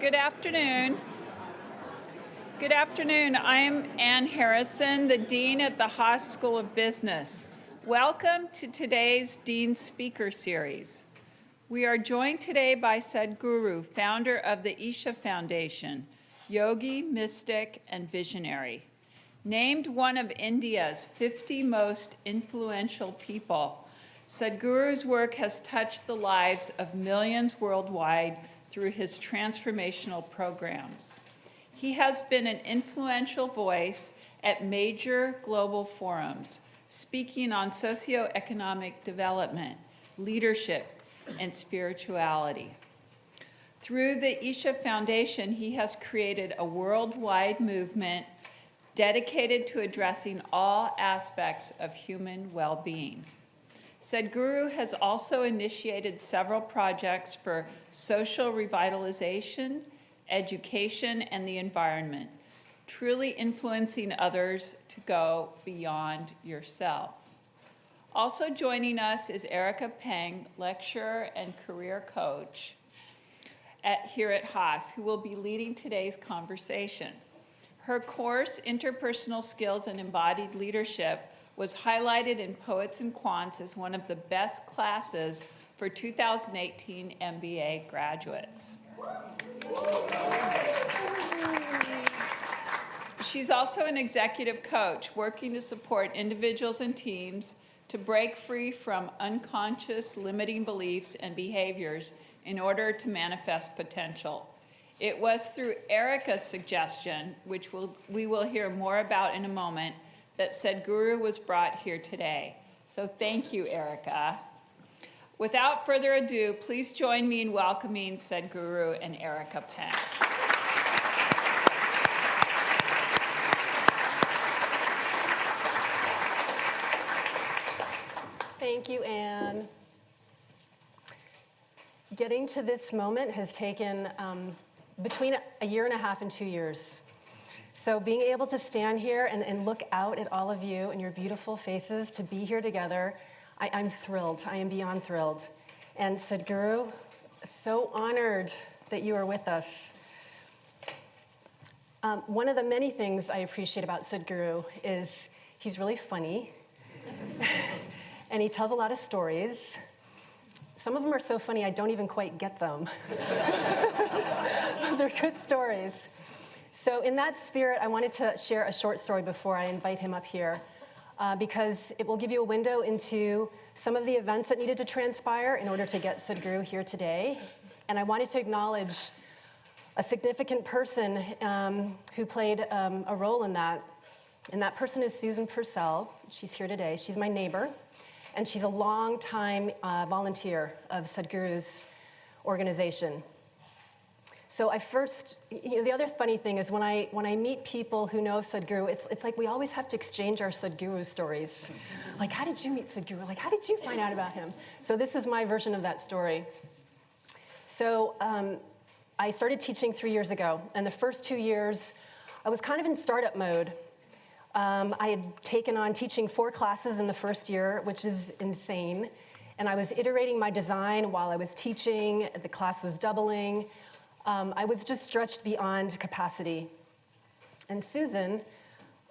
Good afternoon. Good afternoon. I'm Ann Harrison, the Dean at the Haas School of Business. Welcome to today's Dean Speaker Series. We are joined today by Sadhguru, founder of the Isha Foundation, yogi, mystic, and visionary. Named one of India's 50 most influential people, Sadhguru's work has touched the lives of millions worldwide through his transformational programs. He has been an influential voice at major global forums, speaking on socioeconomic development, leadership, and spirituality. Through the Isha Foundation, he has created a worldwide movement dedicated to addressing all aspects of human well-being. Sadhguru has also initiated several projects for social revitalization, education, and the environment, truly influencing others to go beyond yourself. Also joining us is Erica Peng, lecturer and career coach here at Haas, who will be leading today's conversation. Her course, Interpersonal Skills and Embodied Leadership, was highlighted in Poets and Quants as one of the best classes for 2018 MBA graduates. She's also an executive coach working to support individuals and teams to break free from unconscious limiting beliefs and behaviors in order to manifest potential. It was through Erica's suggestion, which we will hear more about in a moment, that Sadhguru was brought here today. So thank you, Erica. Without further ado, please join me in welcoming Sadhguru and Erica Peng. Thank you, Anne. Getting to this moment has taken between a year and a half and 2 years. So being able to stand here and look out at all of you and your beautiful faces to be here together, I'm thrilled. I am beyond thrilled. And Sadhguru, so honored that you are with us. One of the many things I appreciate about Sadhguru is he's really funny, and he tells a lot of stories. Some of them are so funny I don't even quite get them. They're good stories. So in that spirit, I wanted to share a short story before I invite him up here, because it will give you a window into some of the events that needed to transpire in order to get Sadhguru here today. And I wanted to acknowledge a significant person who played a role in that. And that person is Susan Purcell. She's here today. She's my neighbor, and she's a longtime volunteer of Sadhguru's organization. So the other funny thing is when I meet people who know of Sadhguru, it's like we always have to exchange our Sadhguru stories. Like, how did you meet Sadhguru? Like, how did you find out about him? So this is my version of that story. So I started teaching 3 years ago, and the first 2 years, I was kind of in startup mode. I had taken on teaching 4 classes in the first year, which is insane. And I was iterating my design while I was teaching. The class was doubling. I was just stretched beyond capacity. And Susan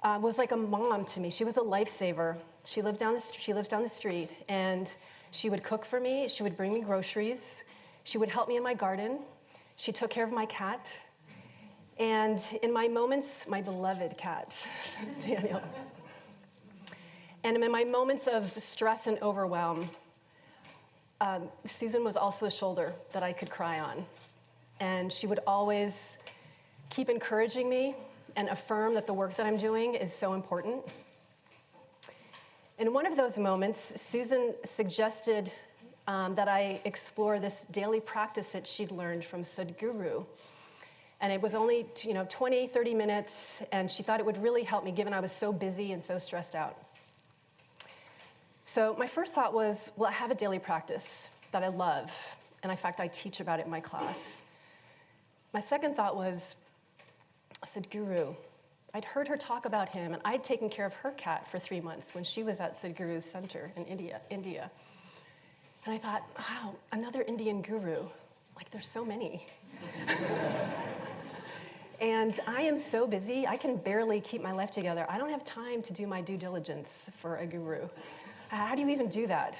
was like a mom to me. She was a lifesaver. She lives down the street, and she would cook for me. She would bring me groceries. She would help me in my garden. She took care of my cat. And in my moments, my beloved cat, Daniel. And in my moments of stress and overwhelm, Susan was also a shoulder that I could cry on. And she would always keep encouraging me and affirm that the work that I'm doing is so important. In one of those moments, Susan suggested that I explore this daily practice that she'd learned from Sadhguru. And it was only 20, 30 minutes, and she thought it would really help me given I was so busy and so stressed out. So my first thought was, well, I have a daily practice that I love, and in fact, I teach about it in my class. My second thought was, Sadhguru. I'd heard her talk about him, and I'd taken care of her cat for 3 months when she was at Sadhguru's center in India. And I thought, wow, another Indian guru. Like, there's so many. And I am so busy, I can barely keep my life together. I don't have time to do my due diligence for a guru. How do you even do that?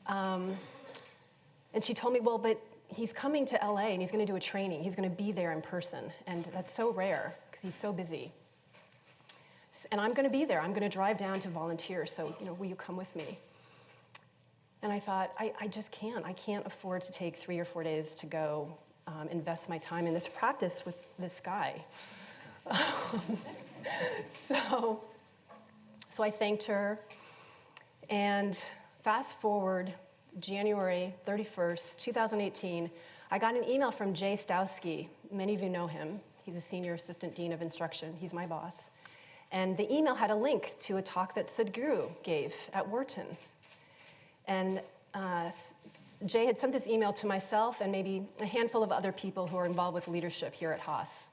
And she told me, well, but he's coming to LA and he's going to do a training. He's going to be there in person. And that's so rare because he's so busy. And I'm going to be there. I'm going to drive down to volunteer. So, will you come with me? And I thought, I just can't. I can't afford to take 3 or 4 days to go invest my time in this practice with this guy. So I thanked her. And fast forward, January 31st, 2018, I got an email from Jay Stowski. Many of you know him. He's a senior assistant dean of instruction. He's my boss. And the email had a link to a talk that Sadhguru gave at Wharton. And Jay had sent this email to myself and maybe a handful of other people who are involved with leadership here at Haas.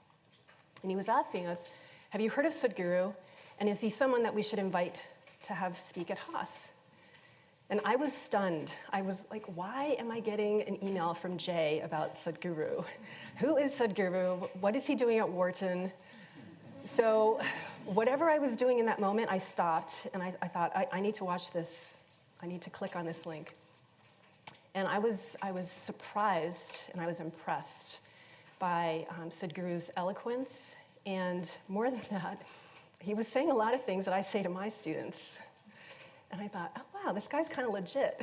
And he was asking us, have you heard of Sadhguru? And is he someone that we should invite to have speak at Haas? And I was stunned. I was like, why am I getting an email from Jay about Sadhguru? Who is Sadhguru? What is he doing at Wharton? So whatever I was doing in that moment, I stopped and I thought, I need to watch this. I need to click on this link. And I was surprised and I was impressed by Sadhguru's eloquence. And more than that, he was saying a lot of things that I say to my students. And I thought, oh, wow, this guy's kind of legit.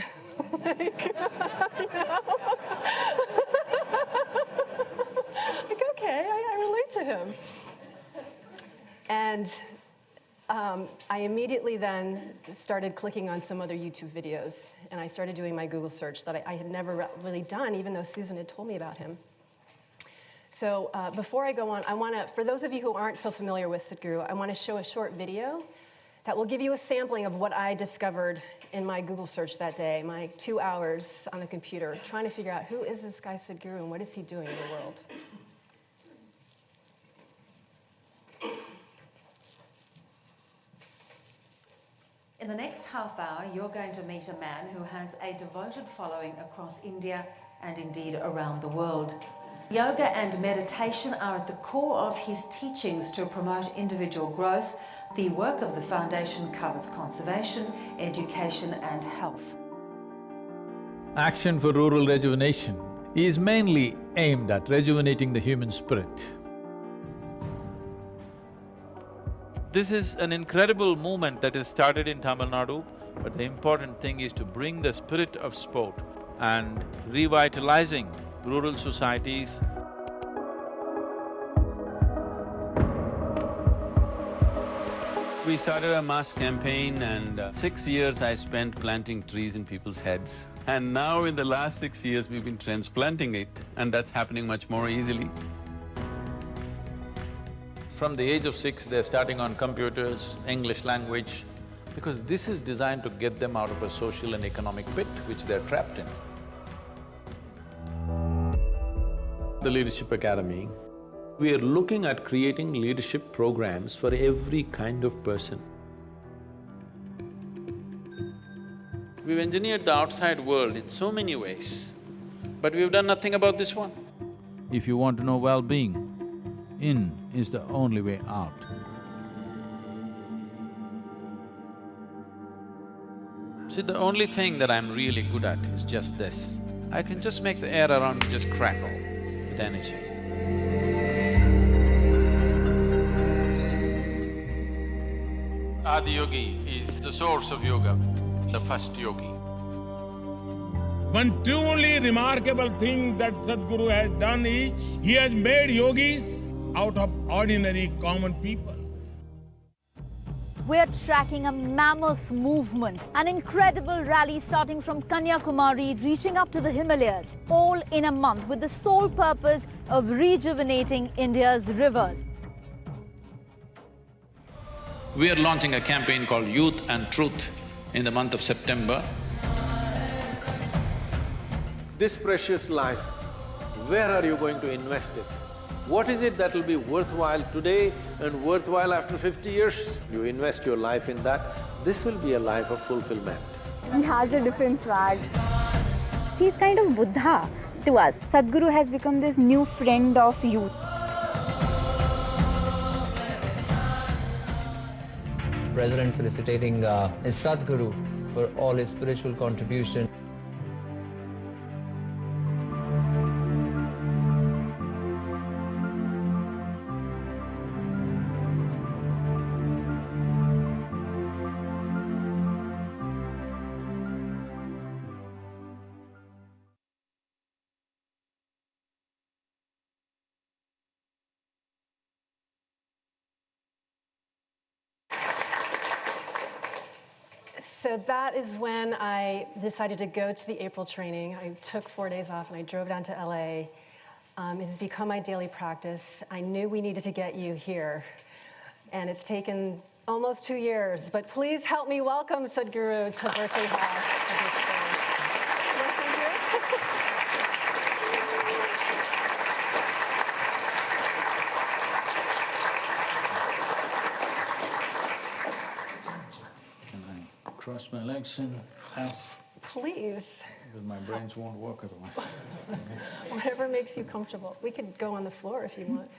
Okay, I relate to him. And I immediately then started clicking on some other YouTube videos, and I started doing my Google search that I had never really done, even though Susan had told me about him. So before I go on, I want to, for those of you who aren't so familiar with Sadhguru, I want to show a short video that will give you a sampling of what I discovered in my Google search that day, my 2 hours on the computer, trying to figure out who is this guy Sadhguru and what is he doing in the world. In the next half hour, you're going to meet a man who has a devoted following across India and indeed around the world. Yoga and meditation are at the core of his teachings to promote individual growth. The work of the foundation covers conservation, education and health. Action for Rural Rejuvenation is mainly aimed at rejuvenating the human spirit. This is an incredible movement that is started in Tamil Nadu, but the important thing is to bring the spirit of sport and revitalizing rural societies. We started a mass campaign and 6 years I spent planting trees in people's heads. And now in the last 6 years we've been transplanting it, and that's happening much more easily. From the age of 6, they're starting on computers, English language, because this is designed to get them out of a social and economic pit which they're trapped in. The Leadership Academy, we are looking at creating leadership programs for every kind of person. We've engineered the outside world in so many ways, but we've done nothing about this one. If you want to know well-being, in is the only way out. See, the only thing that I'm really good at is just this. I can just make the air around me just crackle with energy. Adiyogi is the source of yoga, the first yogi. One truly remarkable thing that Sadhguru has done is, he has made yogis out of ordinary common people. We're tracking a mammoth movement, an incredible rally starting from Kanyakumari, reaching up to the Himalayas, all in a month with the sole purpose of rejuvenating India's rivers. We are launching a campaign called Youth and Truth in the month of September. This precious life, where are you going to invest it? What is it that will be worthwhile today and worthwhile after 50 years? You invest your life in that, this will be a life of fulfillment. He has a different swag. He's kind of Buddha to us. Sadhguru has become this new friend of youth. President felicitating his Sadhguru for all his spiritual contribution. So that is when I decided to go to the April training. I took 4 days off and I drove down to LA. It has become my daily practice. I knew we needed to get you here. And it's taken almost 2 years, but please help me welcome Sadhguru to Berkeley House. Cross my legs and pass. Please. Because my brains won't work otherwise. Whatever makes you comfortable. We could go on the floor if you want.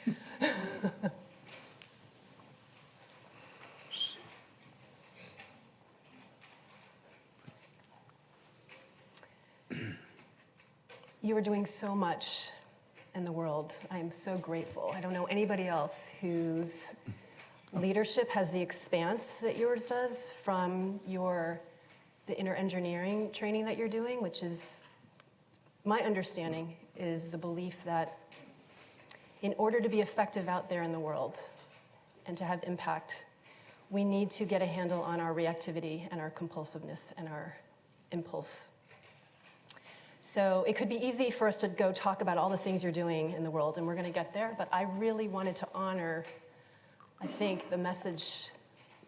You are doing so much in the world. I am so grateful. I don't know anybody else whose leadership has the expanse that yours does from the inner engineering training that you're doing, which is, my understanding, is the belief that in order to be effective out there in the world and to have impact, we need to get a handle on our reactivity and our compulsiveness and our impulse. So it could be easy for us to go talk about all the things you're doing in the world, and we're going to get there, but I really wanted to honor, I think, the message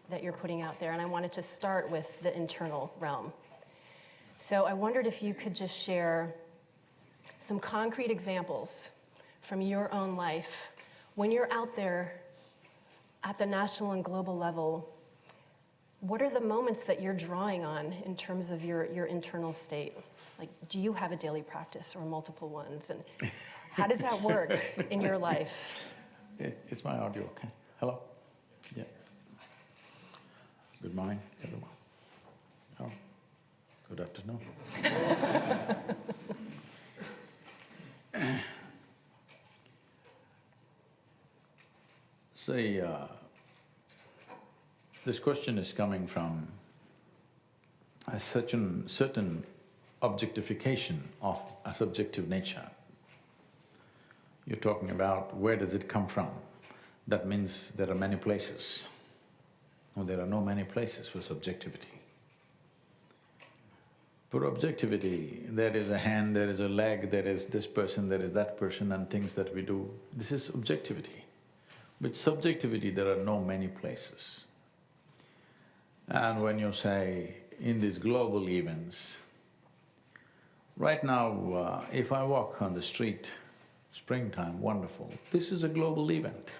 that you're putting out there, and I wanted to start with the internal realm. So I wondered if you could just share some concrete examples from your own life when you're out there at the national and global level. What are the moments that you're drawing on in terms of your internal state? Like, do you have a daily practice or multiple ones? And how does that work in your life? Is my audio okay? Hello? Yeah. Good morning, everyone. Oh, good afternoon. See, this question is coming from a certain objectification of a subjective nature. You're talking about where does it come from? That means there are many places. No, there are no many places for subjectivity. For objectivity, there is a hand, there is a leg, there is this person, there is that person and things that we do. This is objectivity. With subjectivity, there are no many places. And when you say in these global events, right now, if I walk on the street, springtime, wonderful, this is a global event.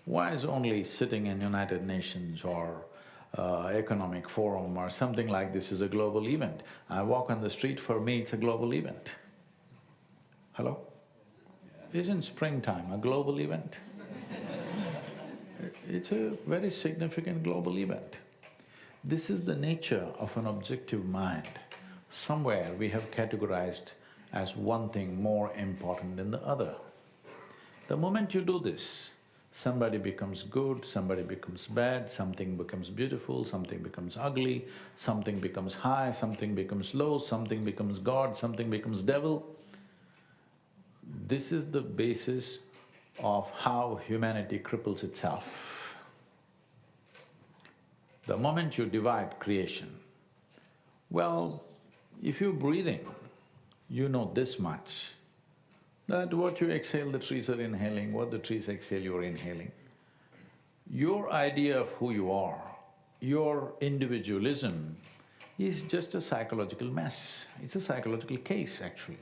Why is only sitting in United Nations or economic forum or something like this is a global event? I walk on the street, for me it's a global event. Hello? Isn't springtime a global event? It's a very significant global event. This is the nature of an objective mind. Somewhere we have categorized as one thing more important than the other. The moment you do this, somebody becomes good, somebody becomes bad, something becomes beautiful, something becomes ugly, something becomes high, something becomes low, something becomes God, something becomes devil. This is the basis of how humanity cripples itself. The moment you divide creation, well, if you're breathing, you know this much, that what you exhale, the trees are inhaling, what the trees exhale, you're inhaling. Your idea of who you are, your individualism is just a psychological mess. It's a psychological case, actually.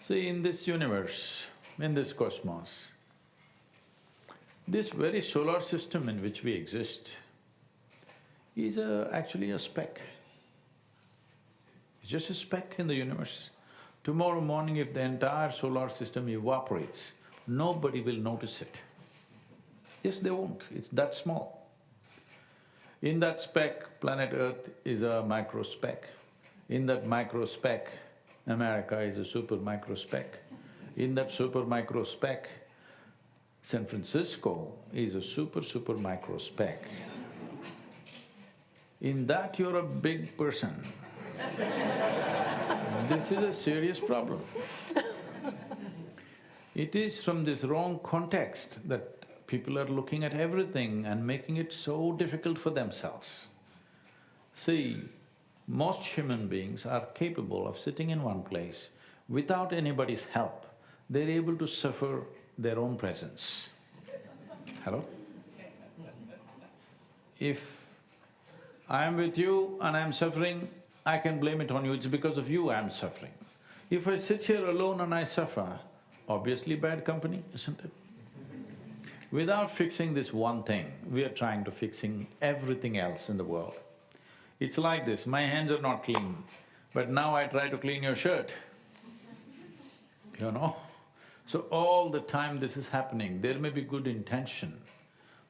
See, in this universe, in this cosmos, this very solar system in which we exist is actually a speck. It's just a speck in the universe. Tomorrow morning, if the entire solar system evaporates, nobody will notice it. Yes, they won't, it's that small. In that speck, planet Earth is a micro speck. In that micro speck, America is a super micro speck. In that super micro speck, San Francisco is a super micro speck. In that you're a big person. This is a serious problem. It is from this wrong context that people are looking at everything and making it so difficult for themselves. See, most human beings are capable of sitting in one place without anybody's help. They're able to suffer their own presence. Hello? If I am with you and I am suffering, I can blame it on you, it's because of you I am suffering. If I sit here alone and I suffer, obviously bad company, isn't it? Without fixing this one thing, we are trying to fixing everything else in the world. It's like this, my hands are not clean, but now I try to clean your shirt, you know? So all the time this is happening, there may be good intention,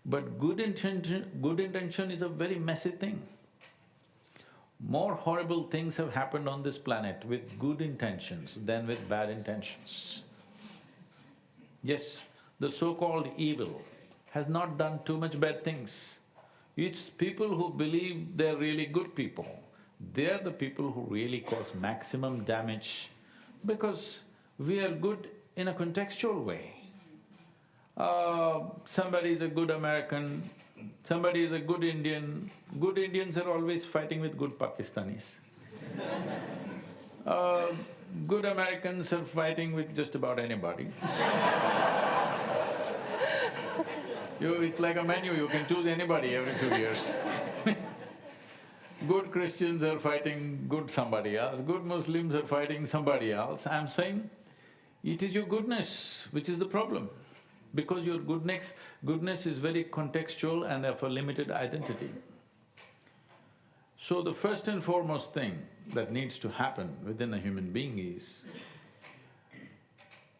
but good intention is a very messy thing. More horrible things have happened on this planet with good intentions than with bad intentions. Yes, the so-called evil has not done too much bad things. It's people who believe they're really good people. They're the people who really cause maximum damage because we are good in a contextual way. Somebody is a good American, somebody is a good Indian. Good Indians are always fighting with good Pakistanis. Good Americans are fighting with just about anybody. It's like a menu, you can choose anybody every few years. Good Christians are fighting good somebody else, good Muslims are fighting somebody else. I'm saying, it is your goodness which is the problem, because your goodness is very contextual and of a limited identity. So the first and foremost thing that needs to happen within a human being is,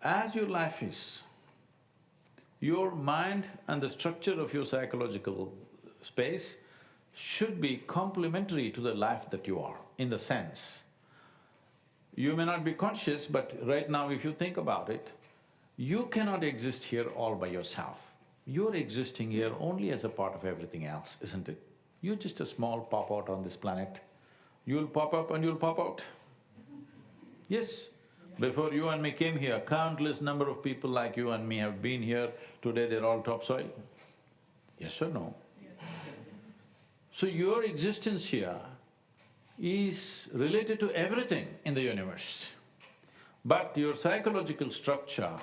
as your life is, your mind and the structure of your psychological space should be complementary to the life that you are, in the sense, you may not be conscious, but right now if you think about it, you cannot exist here all by yourself. You're existing here only as a part of everything else, isn't it? You're just a small pop-out on this planet. You'll pop up and you'll pop out. Yes, before you and me came here, countless number of people like you and me have been here. Today they're all topsoil. Yes or no? So your existence here is related to everything in the universe. But your psychological structure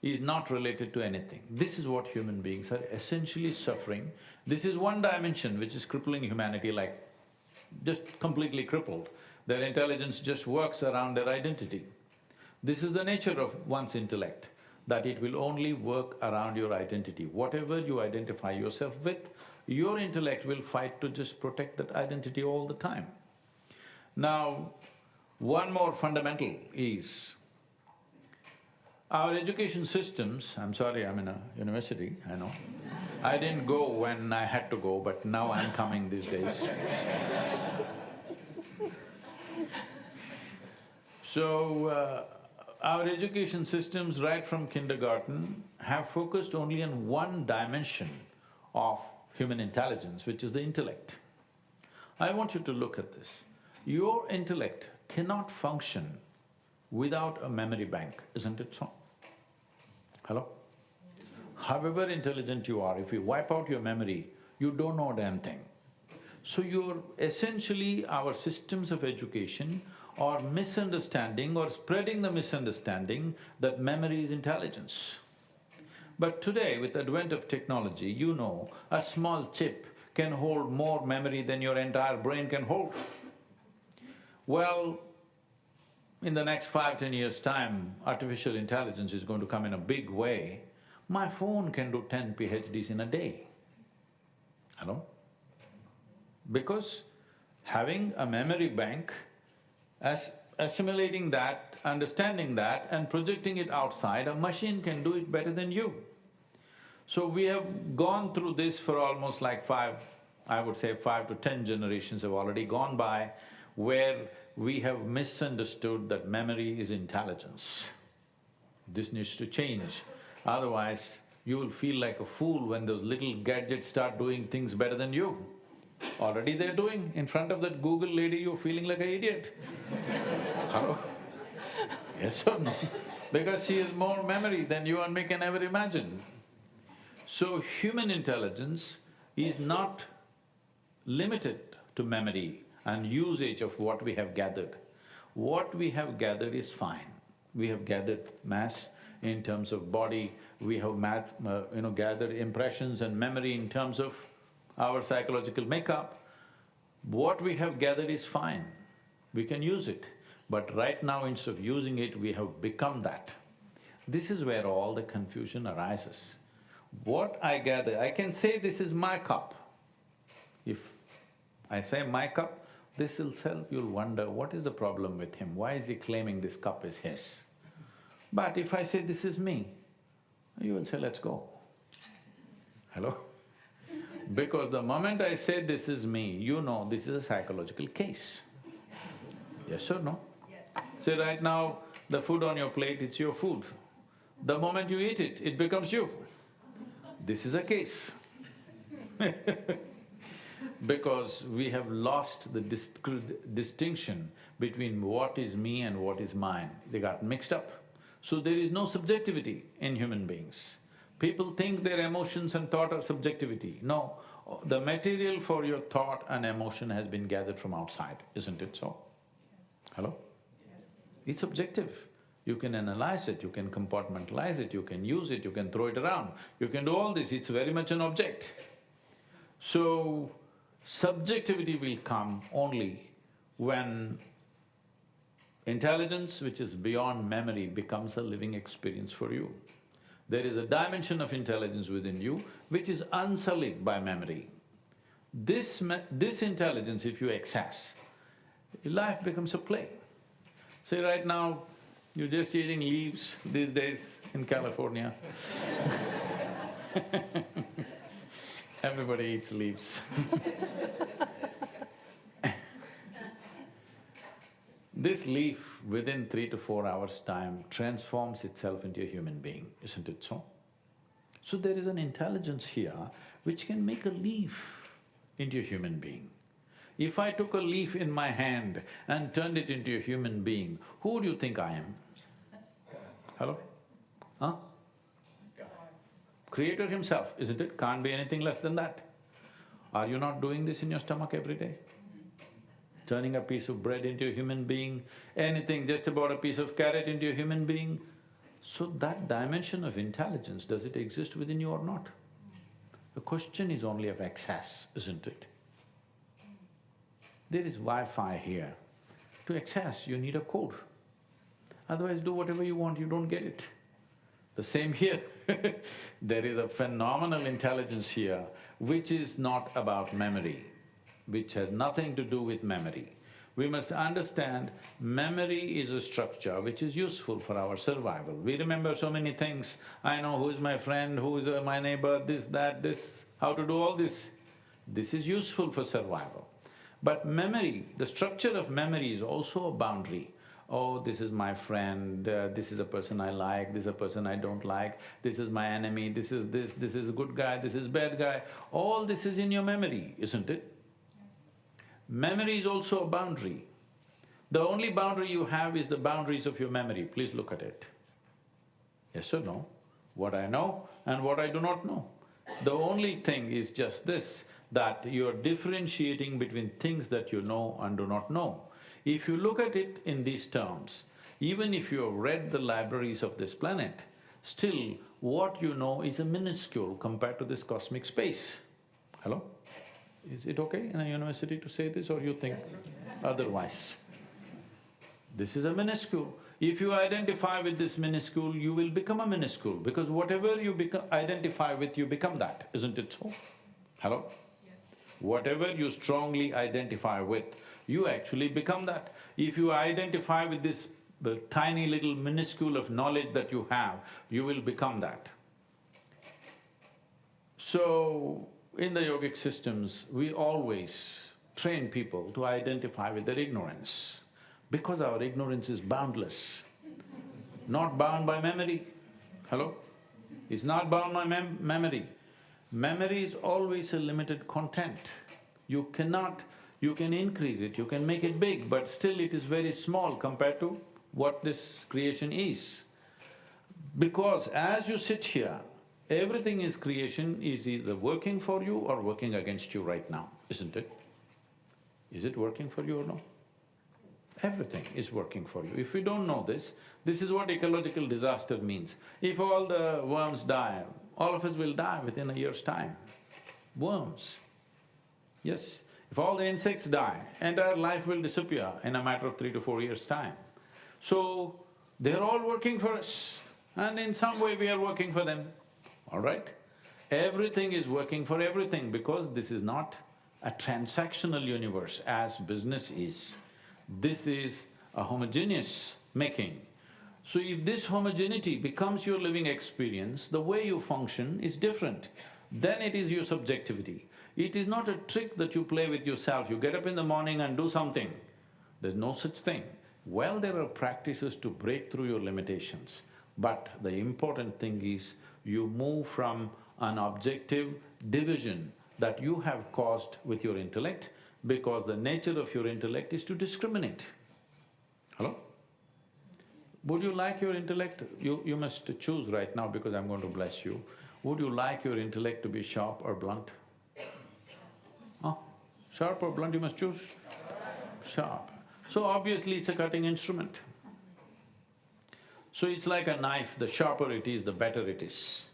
is not related to anything. This is what human beings are essentially suffering. This is one dimension which is crippling humanity, like just completely crippled. Their intelligence just works around their identity. This is the nature of one's intellect, that it will only work around your identity. Whatever you identify yourself with, your intellect will fight to just protect that identity all the time. Now, one more fundamental is, our education systems… I'm sorry, I'm in a university, I know. I didn't go when I had to go, but now I'm coming these days. So, our education systems right from kindergarten have focused only on one dimension of human intelligence, which is the intellect. I want you to look at this. Your intellect cannot function without a memory bank, isn't it so? Hello? However intelligent you are, if you wipe out your memory, you don't know a damn thing. So essentially our systems of education are misunderstanding or spreading the misunderstanding that memory is intelligence. But today, with the advent of technology, you know, a small chip can hold more memory than your entire brain can hold. Well, in the next 5–10 years' time, artificial intelligence is going to come in a big way. My phone can do 10 PhDs in a day. Hello? Because having a memory bank, assimilating that, understanding that and projecting it outside, a machine can do it better than you. So we have gone through this for almost like I would say 5 to 10 generations have already gone by, where we have misunderstood that memory is intelligence. This needs to change, otherwise you will feel like a fool when those little gadgets start doing things better than you. Already they're doing. In front of that Google lady, you're feeling like an idiot. Hello? Yes or no? Because she has more memory than you and me can ever imagine. So human intelligence is not limited to memory and usage of what we have gathered. What we have gathered is fine. We have gathered mass in terms of body, we have gathered impressions and memory in terms of our psychological makeup. What we have gathered is fine, we can use it. But right now, instead of using it, we have become that. This is where all the confusion arises. What I gather, I can say this is my cup. If I say my cup, this itself you'll wonder, what is the problem with him? Why is he claiming this cup is his? But if I say this is me, you will say, let's go. Hello? Because the moment I say this is me, you know this is a psychological case. Yes or no? Yes. Say right now, the food on your plate, it's your food. The moment you eat it, it becomes you. This is a case. Because we have lost the distinction between what is me and what is mine. They got mixed up. So there is no subjectivity in human beings. People think their emotions and thought are subjectivity. No, the material for your thought and emotion has been gathered from outside, isn't it so? Hello? It's objective. You can analyze it, you can compartmentalize it, you can use it, you can throw it around, you can do all this, it's very much an object. So, subjectivity will come only when intelligence which is beyond memory becomes a living experience for you. There is a dimension of intelligence within you which is unsullied by memory. This intelligence, if you access, life becomes a play. Say right now, you're just eating leaves these days in California. Everybody eats leaves. This leaf, within 3 to 4 hours' time, transforms itself into a human being, isn't it so? So there is an intelligence here which can make a leaf into a human being. If I took a leaf in my hand and turned it into a human being, who do you think I am? Hello? Huh? Creator himself, isn't it? Can't be anything less than that. Are you not doing this in your stomach every day? Turning a piece of bread into a human being, anything, just about a piece of carrot into a human being. So that dimension of intelligence, does it exist within you or not? The question is only of access, isn't it? There is Wi-Fi here. To access, you need a code. Otherwise, do whatever you want, you don't get it. The same here. There is a phenomenal intelligence here which is not about memory, which has nothing to do with memory. We must understand memory is a structure which is useful for our survival. We remember so many things. I know who is my friend, who is my neighbor, this, that, this, how to do all this. This is useful for survival. But memory, the structure of memory is also a boundary. Oh, this is my friend, this is a person I like, this is a person I don't like, this is my enemy, this is a good guy, this is bad guy. All this is in your memory, isn't it? Memory is also a boundary. The only boundary you have is the boundaries of your memory, please look at it. Yes or no? What I know and what I do not know. The only thing is just this, that you're differentiating between things that you know and do not know. If you look at it in these terms, even if you have read the libraries of this planet, still what you know is a minuscule compared to this cosmic space. Hello? Is it okay in a university to say this, or you think otherwise? This is a minuscule. If you identify with this minuscule, you will become a minuscule, because whatever you identify with, you become that, isn't it so? Hello? Yes. Whatever you strongly identify with, you actually become that. If you identify with this tiny little minuscule of knowledge that you have, you will become that. So, in the yogic systems, we always train people to identify with their ignorance, because our ignorance is boundless, not bound by memory. Hello? It's not bound by memory. Memory is always a limited content. You can increase it, you can make it big, but still it is very small compared to what this creation is. Because as you sit here, everything is creation is either working for you or working against you right now, isn't it? Is it working for you or no? Everything is working for you. If we don't know this is what ecological disaster means. If all the worms die, all of us will die within a year's time. Worms. Yes, if all the insects die, entire life will disappear in a matter of 3 to 4 years' time. So, they're all working for us and in some way we are working for them, all right? Everything is working for everything because this is not a transactional universe as business is. This is a homogeneous making. So if this homogeneity becomes your living experience, the way you function is different. Then it is your subjectivity. It is not a trick that you play with yourself, you get up in the morning and do something. There's no such thing. Well, there are practices to break through your limitations, but the important thing is you move from an objective division that you have caused with your intellect, because the nature of your intellect is to discriminate. Hello? Would you like your intellect… You must choose right now because I'm going to bless you. Would you like your intellect to be sharp or blunt? Huh? Sharp or blunt, you must choose? Sharp. So obviously it's a cutting instrument. So it's like a knife, the sharper it is, the better it is.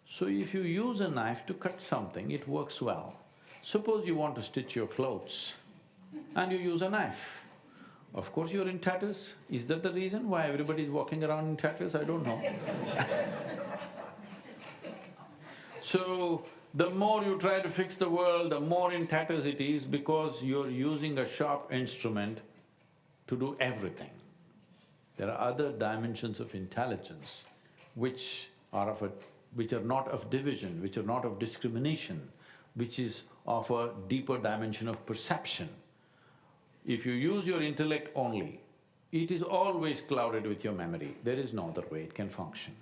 So if you use a knife to cut something, it works well. Suppose you want to stitch your clothes and you use a knife. Of course you're in tatters. Is that the reason why everybody is walking around in tatters? I don't know. So, the more you try to fix the world, the more in tatters it is because you're using a sharp instrument to do everything. There are other dimensions of intelligence which are not of division, which are not of discrimination, which is of a deeper dimension of perception. If you use your intellect only, it is always clouded with your memory, there is no other way it can function.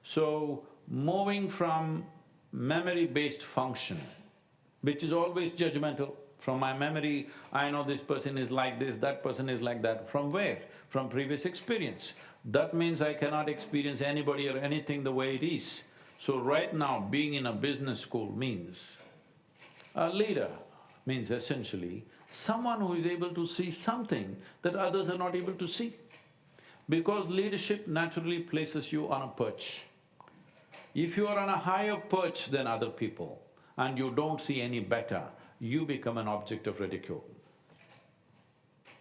So, moving from memory-based function, which is always judgmental, from my memory, I know this person is like this, that person is like that, from where? From previous experience. That means I cannot experience anybody or anything the way it is. So right now, being in a business school means a leader means essentially someone who is able to see something that others are not able to see. Because leadership naturally places you on a perch. If you are on a higher perch than other people and you don't see any better, you become an object of ridicule.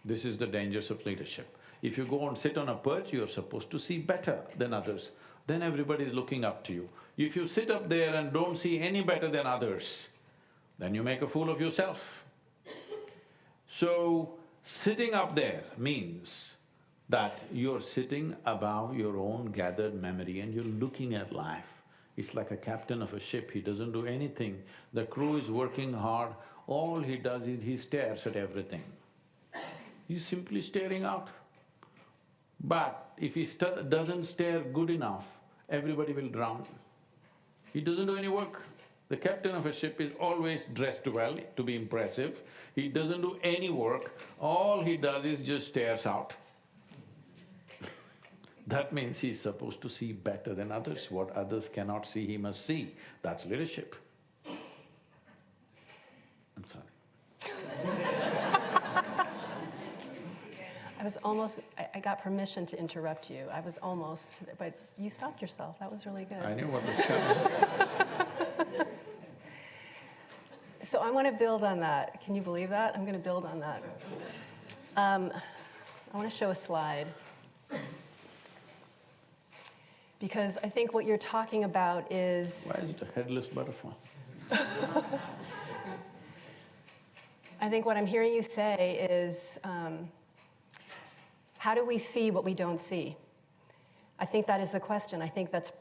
This is the dangers of leadership. If you go and sit on a perch, you're supposed to see better than others, then everybody is looking up to you. If you sit up there and don't see any better than others, then you make a fool of yourself. So, sitting up there means that you're sitting above your own gathered memory and you're looking at life. It's like a captain of a ship, he doesn't do anything. The crew is working hard, all he does is he stares at everything. He's simply staring out. But if he doesn't stare good enough, everybody will drown. He doesn't do any work. The captain of a ship is always dressed well to be impressive. He doesn't do any work, all he does is just stares out. That means he's supposed to see better than others. What others cannot see, he must see. That's leadership. I'm sorry. I was almost… I got permission to interrupt you. I was almost… but you stopped yourself, that was really good. I knew what was coming. So I want to build on that. Can you believe that? I'm going to build on that. I want to show a slide. Because I think what you're talking about is… Why is it a headless butterfly? I think what I'm hearing you say is, how do we see what we don't see? I think that is the question. I think that's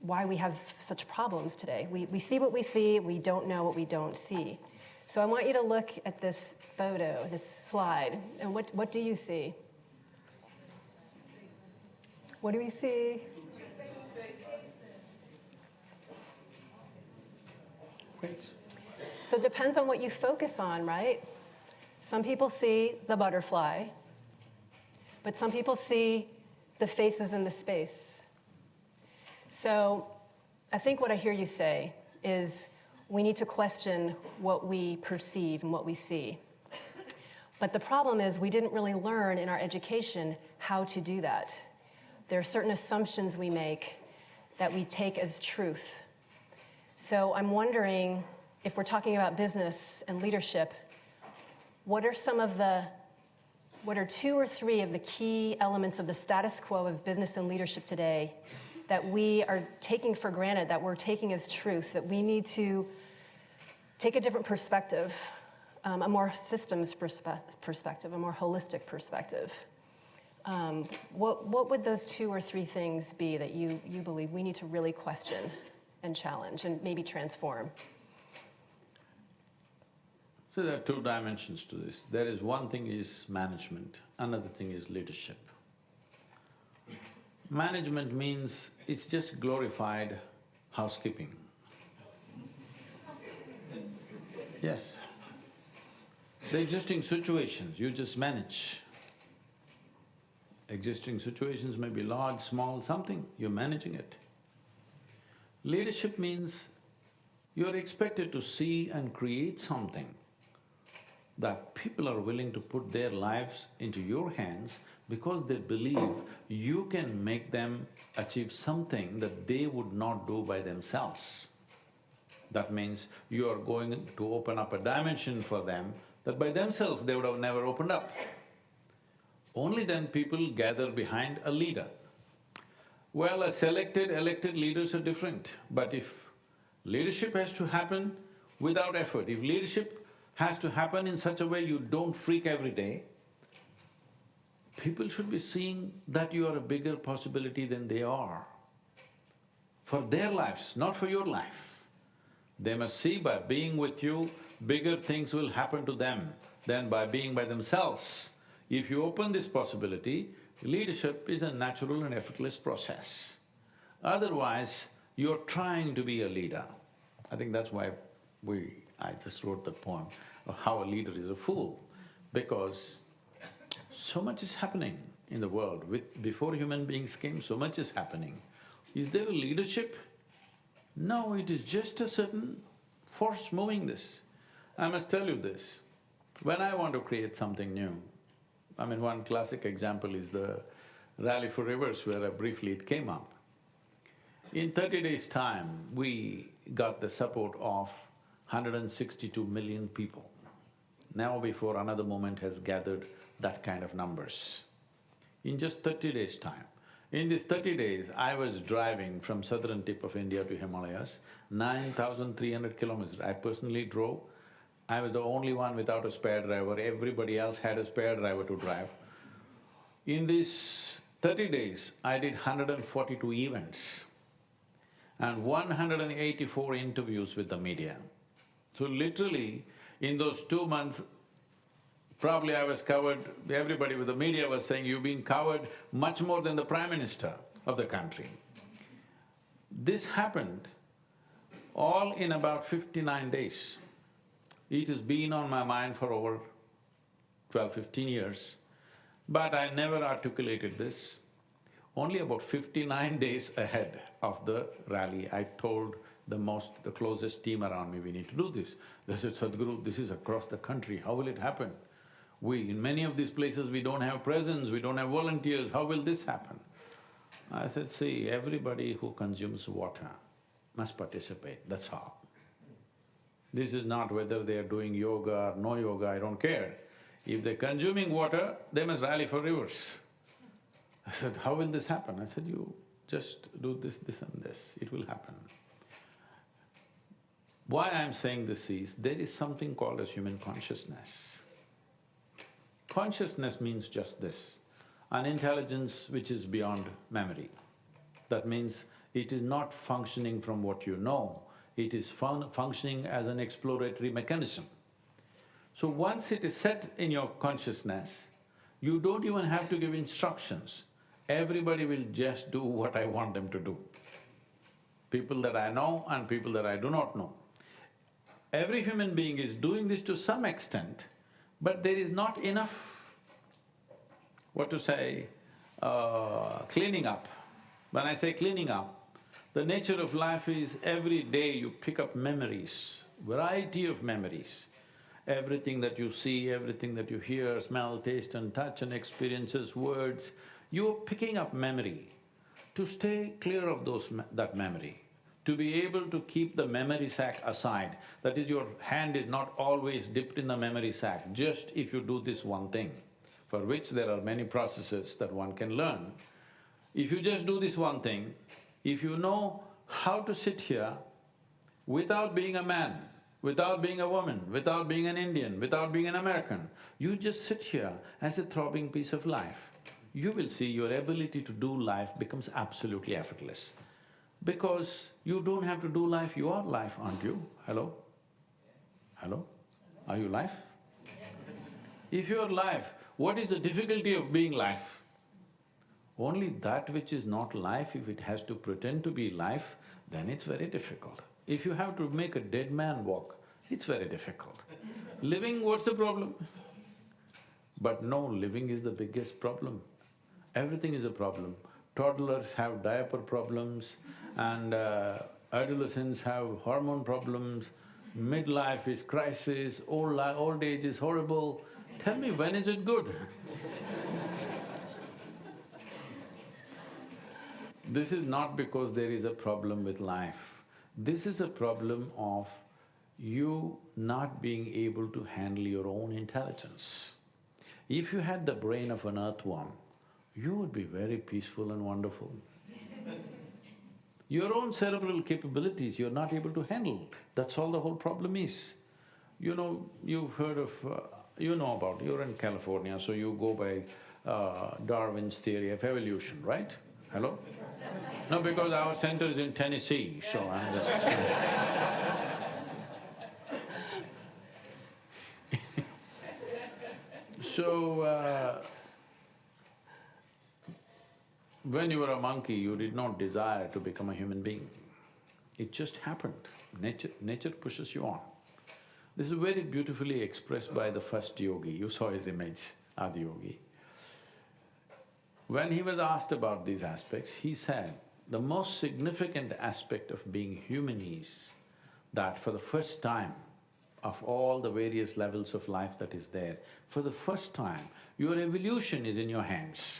why we have such problems today. We see what we see, we don't know what we don't see. So I want you to look at this photo, this slide, and what do you see? What do we see? So it depends on what you focus on, right? Some people see the butterfly, but some people see the faces in the space. So I think what I hear you say is we need to question what we perceive and what we see. But the problem is we didn't really learn in our education how to do that. There are certain assumptions we make that we take as truth. So I'm wondering, if we're talking about business and leadership, what are two or three of the key elements of the status quo of business and leadership today that we are taking for granted, that we're taking as truth, that we need to take a different perspective, a more systems perspective, a more holistic perspective? What would those two or three things be that you believe we need to really question and challenge and maybe transform? So there are two dimensions to this. There is one thing is management, another thing is leadership. Management means it's just glorified housekeeping. Yes. The existing situations, you just manage. Existing situations may be large, small, something, you're managing it. Leadership means you're expected to see and create something that people are willing to put their lives into your hands because they believe you can make them achieve something that they would not do by themselves. That means you are going to open up a dimension for them that by themselves they would have never opened up. Only then people gather behind a leader. Well, elected leaders are different, but if leadership has to happen without effort, if leadership has to happen in such a way you don't freak every day, people should be seeing that you are a bigger possibility than they are. For their lives, not for your life. They must see by being with you, bigger things will happen to them than by being by themselves. If you open this possibility, leadership is a natural and effortless process. Otherwise, you're trying to be a leader. I think that's why I just wrote that poem of how a leader is a fool, because so much is happening in the world. Before human beings came, so much is happening. Is there a leadership? No, it is just a certain force moving this. I must tell you this, when I want to create something new, I mean, one classic example is the Rally for Rivers, where briefly it came up. In 30 days' time, we got the support of 162 million people. Now before another movement has gathered that kind of numbers. In just 30 days' time. In these 30 days, I was driving from southern tip of India to Himalayas, 9,300 kilometers. I personally drove. I was the only one without a spare driver, everybody else had a spare driver to drive. In these 30 days, I did 142 events and 184 interviews with the media. So literally, in those 2 months, probably I was covered, everybody with the media was saying, you've been covered much more than the Prime Minister of the country. This happened all in about 59 days. It has been on my mind for over 12–15 years, but I never articulated this. Only about 59 days ahead of the rally, I told the closest team around me, we need to do this. They said, Sadhguru, this is across the country, how will it happen? In many of these places we don't have presence, we don't have volunteers, how will this happen? I said, see, everybody who consumes water must participate, that's how. This is not whether they are doing yoga or no yoga, I don't care. If they're consuming water, they must rally for rivers. I said, how will this happen? I said, you just do this, this and this, it will happen. Why I'm saying this is, there is something called as human consciousness. Consciousness means just this, an intelligence which is beyond memory. That means It is not functioning from what you know, it is functioning as an exploratory mechanism. So once it is set in your consciousness, you don't even have to give instructions. Everybody will just do what I want them to do. People that I know and people that I do not know. Every human being is doing this to some extent, but there is not enough, what to say, cleaning up. When I say cleaning up, the nature of life is every day you pick up memories, variety of memories. Everything that you see, everything that you hear, smell, taste and touch and experiences, words, you're picking up memory. To stay clear of that memory, to be able to keep the memory sac aside, that is, your hand is not always dipped in the memory sac, just if you do this one thing, for which there are many processes that one can learn. If you just do this one thing, if you know how to sit here without being a man, without being a woman, without being an Indian, without being an American, you just sit here as a throbbing piece of life, you will see your ability to do life becomes absolutely effortless. Because you don't have to do life, you are life, aren't you? Hello? Hello? Are you life? If you are life, what is the difficulty of being life? Only that which is not life, if it has to pretend to be life, then it's very difficult. If you have to make a dead man walk, it's very difficult. Living, what's the problem? But no, living is the biggest problem. Everything is a problem. Toddlers have diaper problems and adolescents have hormone problems, midlife is crisis, old age is horrible. Tell me, when is it good? This is not because there is a problem with life. This is a problem of you not being able to handle your own intelligence. If you had the brain of an earthworm, you would be very peaceful and wonderful. Your own cerebral capabilities you're not able to handle, that's all the whole problem is. You know, you've heard of… you know about… you're in California, so you go by Darwin's theory of evolution, right? Hello? No, because our center is in Tennessee, so I'm just So, when you were a monkey, you did not desire to become a human being. It just happened. Nature pushes you on. This is very beautifully expressed by the first yogi. You saw his image, Adiyogi. When he was asked about these aspects, he said, the most significant aspect of being human is that for the first time of all the various levels of life that is there, for the first time, your evolution is in your hands.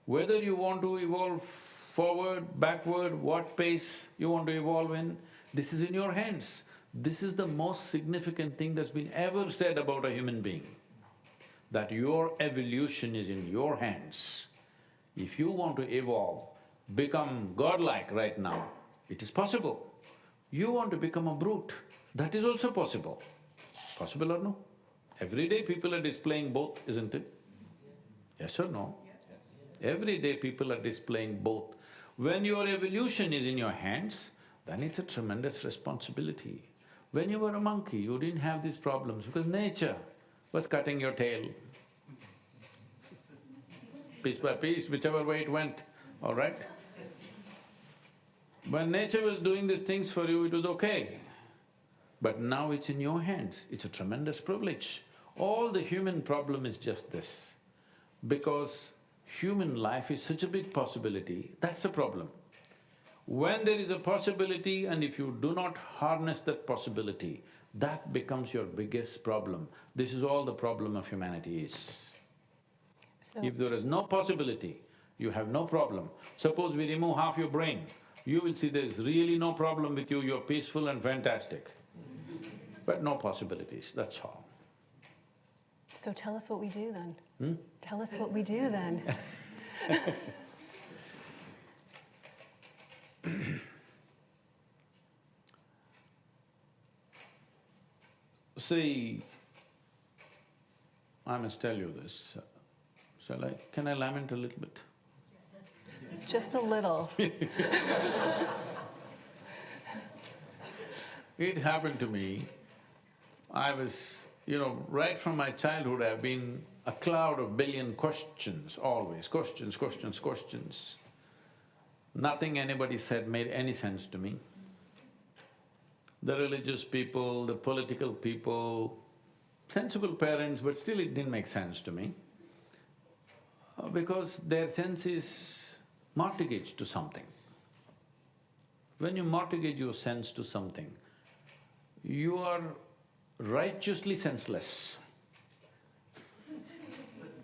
Whether you want to evolve forward, backward, what pace you want to evolve in, this is in your hands. This is the most significant thing that's been ever said about a human being, that your evolution is in your hands. If you want to evolve, become godlike right now, it is possible. You want to become a brute, that is also possible. Possible or no? Every day people are displaying both, isn't it? Yes or no? Every day people are displaying both. When your evolution is in your hands, then it's a tremendous responsibility. When you were a monkey, you didn't have these problems because nature was cutting your tail. Piece by piece, whichever way it went, all right? When nature was doing these things for you, it was okay. But now it's in your hands, it's a tremendous privilege. All the human problem is just this. Because human life is such a big possibility, that's the problem. When there is a possibility and if you do not harness that possibility, that becomes your biggest problem. This is all the problem of humanity is. If there is no possibility, you have no problem. Suppose we remove half your brain, you will see there is really no problem with you, you're peaceful and fantastic. But no possibilities, that's all. So tell us what we do then. Tell us what we do then. See, I must tell you this. Can I lament a little bit? Just a little. It happened to me. I was, right from my childhood I've been a cloud of billion questions, always, questions, questions, questions. Nothing anybody said made any sense to me. The religious people, the political people, sensible parents, but still it didn't make sense to me. Because their sense is mortgaged to something. When you mortgage your sense to something, you are righteously senseless.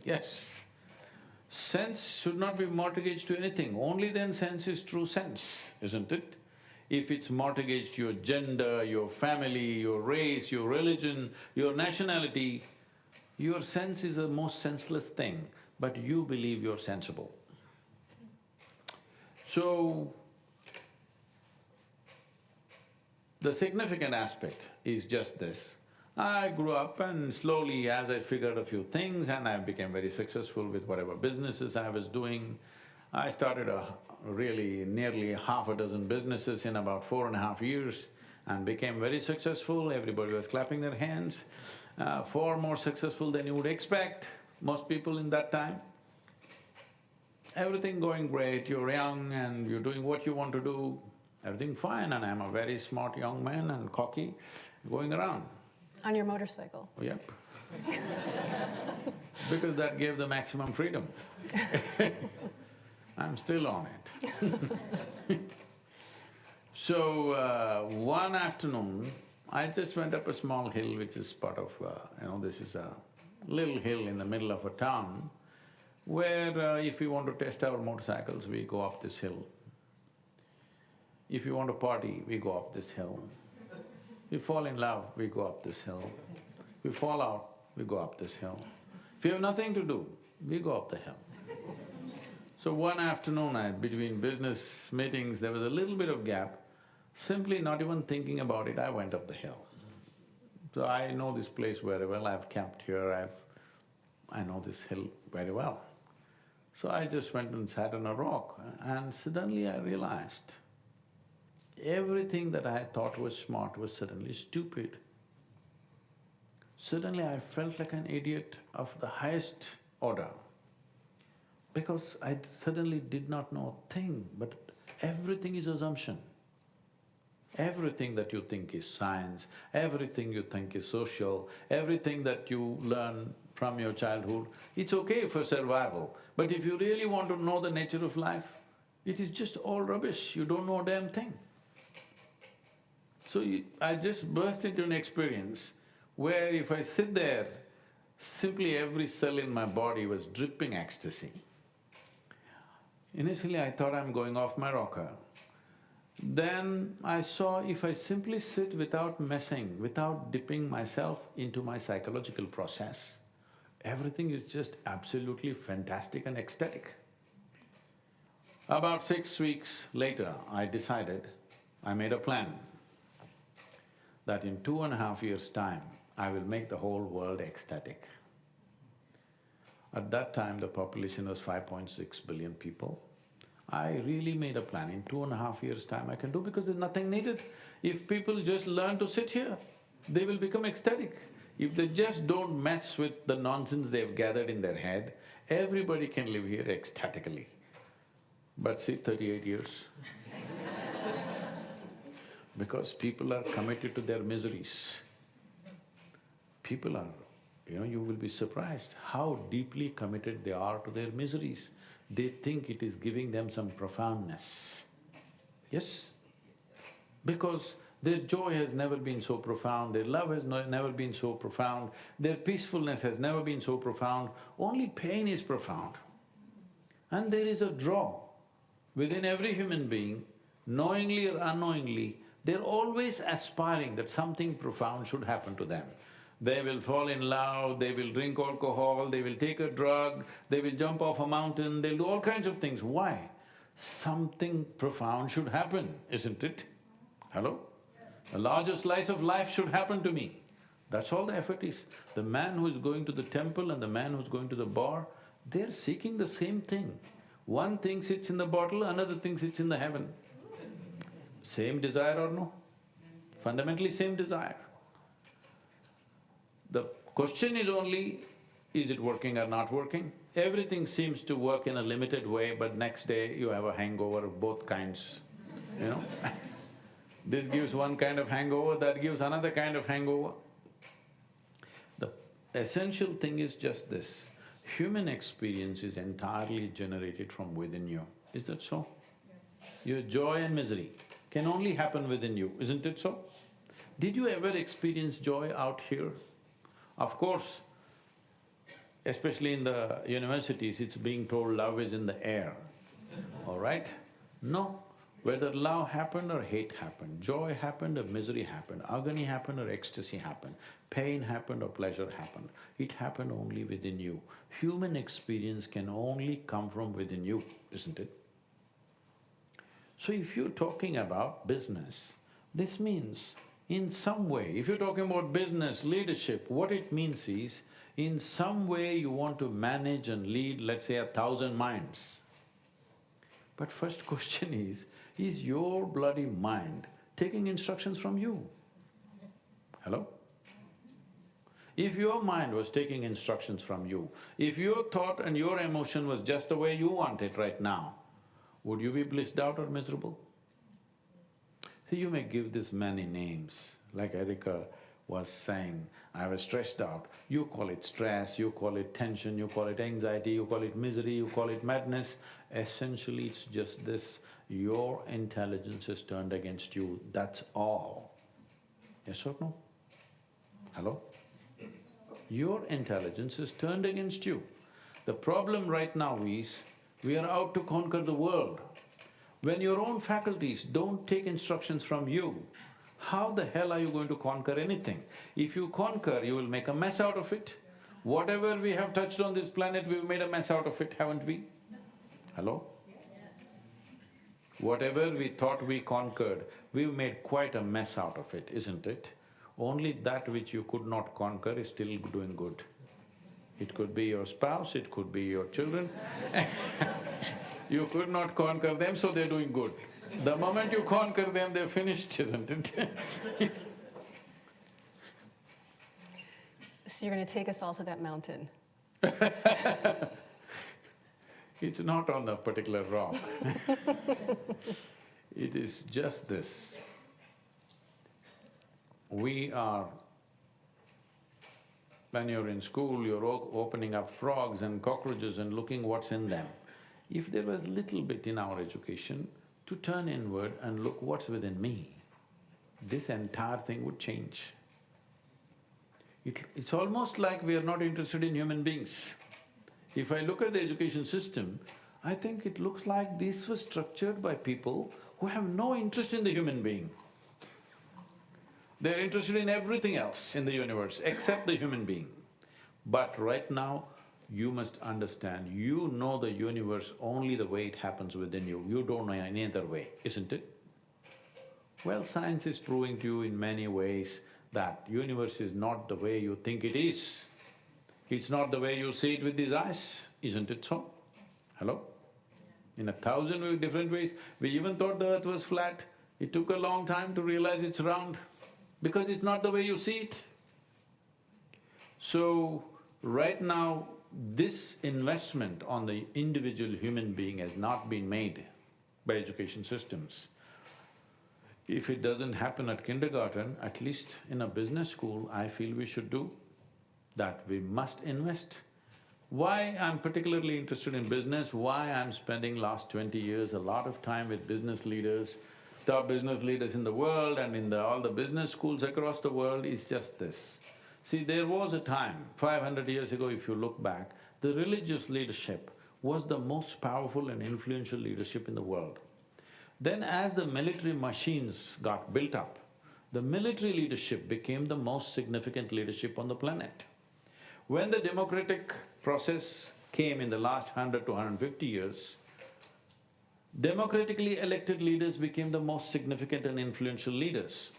Yes. Sense should not be mortgaged to anything, only then sense is true sense, isn't it? If it's mortgaged to your gender, your family, your race, your religion, your nationality, your sense is the most senseless thing, but you believe you're sensible. So, the significant aspect is just this. I grew up and slowly as I figured a few things and I became very successful with whatever businesses I was doing, I started really nearly half a dozen businesses in about 4.5 years and became very successful. Everybody was clapping their hands, far more successful than you would expect, most people in that time. Everything going great, you're young and you're doing what you want to do, everything fine, and I'm a very smart young man and cocky, going around. On your motorcycle? Yep. Because that gave the maximum freedom. I'm still on it. So, one afternoon, I just went up a small hill which is part of, this is a little hill in the middle of a town where if we want to test our motorcycles, we go up this hill. If you want to party, we go up this hill. If we fall in love, we go up this hill. If we fall out, we go up this hill. If you have nothing to do, we go up the hill. So one afternoon, between business meetings, there was a little bit of gap. Simply not even thinking about it, I went up the hill. So I know this place very well, I've camped here, I know this hill very well. So I just went and sat on a rock and suddenly I realized everything that I thought was smart was suddenly stupid. Suddenly I felt like an idiot of the highest order because I suddenly did not know a thing, but everything is assumption. Everything that you think is science, everything you think is social, everything that you learn from your childhood, it's okay for survival. But if you really want to know the nature of life, it is just all rubbish, you don't know a damn thing. So I just burst into an experience where if I sit there, simply every cell in my body was dripping ecstasy. Initially I thought I'm going off my rocker. Then I saw if I simply sit without messing, without dipping myself into my psychological process, everything is just absolutely fantastic and ecstatic. About 6 weeks later, I decided, I made a plan that in 2.5 years' time, I will make the whole world ecstatic. At that time, the population was 5.6 billion people. I really made a plan, in 2.5 years' time I can do because there's nothing needed. If people just learn to sit here, they will become ecstatic. If they just don't mess with the nonsense they've gathered in their head, everybody can live here ecstatically. But see, 38 years. Because people are committed to their miseries. People are, you will be surprised how deeply committed they are to their miseries. They think it is giving them some profoundness. Yes? Because their joy has never been so profound, their love has never been so profound, their peacefulness has never been so profound, only pain is profound. And there is a draw within every human being, knowingly or unknowingly, they're always aspiring that something profound should happen to them. They will fall in love, they will drink alcohol, they will take a drug, they will jump off a mountain, they'll do all kinds of things. Why? Something profound should happen, isn't it? Hello? A larger slice of life should happen to me. That's all the effort is. The man who is going to the temple and the man who's going to the bar, they're seeking the same thing. One thinks it's in the bottle, another thinks it's in the heaven. Same desire or no? Fundamentally same desire. The question is only, is it working or not working? Everything seems to work in a limited way, but next day you have a hangover of both kinds, you know This gives one kind of hangover, that gives another kind of hangover. The essential thing is just this, human experience is entirely generated from within you. Is that so? Yes. Your joy and misery can only happen within you, isn't it so? Did you ever experience joy out here? Of course, especially in the universities, it's being told love is in the air, all right? No, whether love happened or hate happened, joy happened or misery happened, agony happened or ecstasy happened, pain happened or pleasure happened, it happened only within you. Human experience can only come from within you, isn't it? So if you're talking about business, this means in some way, if you're talking about business, leadership, what it means is, in some way you want to manage and lead, let's say, 1,000 minds. But first question is your bloody mind taking instructions from you? Hello? If your mind was taking instructions from you, if your thought and your emotion was just the way you want it right now, would you be blissed out or miserable? See, you may give this many names, like Erika was saying, I was stressed out. You call it stress, you call it tension, you call it anxiety, you call it misery, you call it madness. Essentially, it's just this, your intelligence is turned against you, that's all. Yes or no? Hello? Your intelligence is turned against you. The problem right now is, we are out to conquer the world. When your own faculties don't take instructions from you, how the hell are you going to conquer anything? If you conquer, you will make a mess out of it. Whatever we have touched on this planet, we've made a mess out of it, haven't we? Hello? Whatever we thought we conquered, we've made quite a mess out of it, isn't it? Only that which you could not conquer is still doing good. It could be your spouse, it could be your children You could not conquer them, so they're doing good. The moment you conquer them, they're finished, isn't it? So you're going to take us all to that mountain? It's not on a particular rock. It is just this. We are… When you're in school, you're opening up frogs and cockroaches and looking what's in them. If there was little bit in our education to turn inward and look what's within me, this entire thing would change. It's almost like we are not interested in human beings. If I look at the education system, I think it looks like this was structured by people who have no interest in the human being. They're interested in everything else in the universe except the human being. But right now, you must understand, you know the universe only the way it happens within you. You don't know any other way, isn't it? Well, science is proving to you in many ways that universe is not the way you think it is. It's not the way you see it with these eyes, isn't it so? Hello? In 1,000 different ways, we even thought the earth was flat. It took a long time to realize it's round, because it's not the way you see it. So, right now, this investment on the individual human being has not been made by education systems. If it doesn't happen at kindergarten, at least in a business school, I feel we should do that. We must invest. Why I'm particularly interested in business, why I'm spending last 20 years a lot of time with business leaders, top business leaders in the world and in all the business schools across the world, is just this. See, there was a time, 500 years ago if you look back, the religious leadership was the most powerful and influential leadership in the world. Then as the military machines got built up, the military leadership became the most significant leadership on the planet. When the democratic process came in the last 100 to 150 years, democratically elected leaders became the most significant and influential leaders.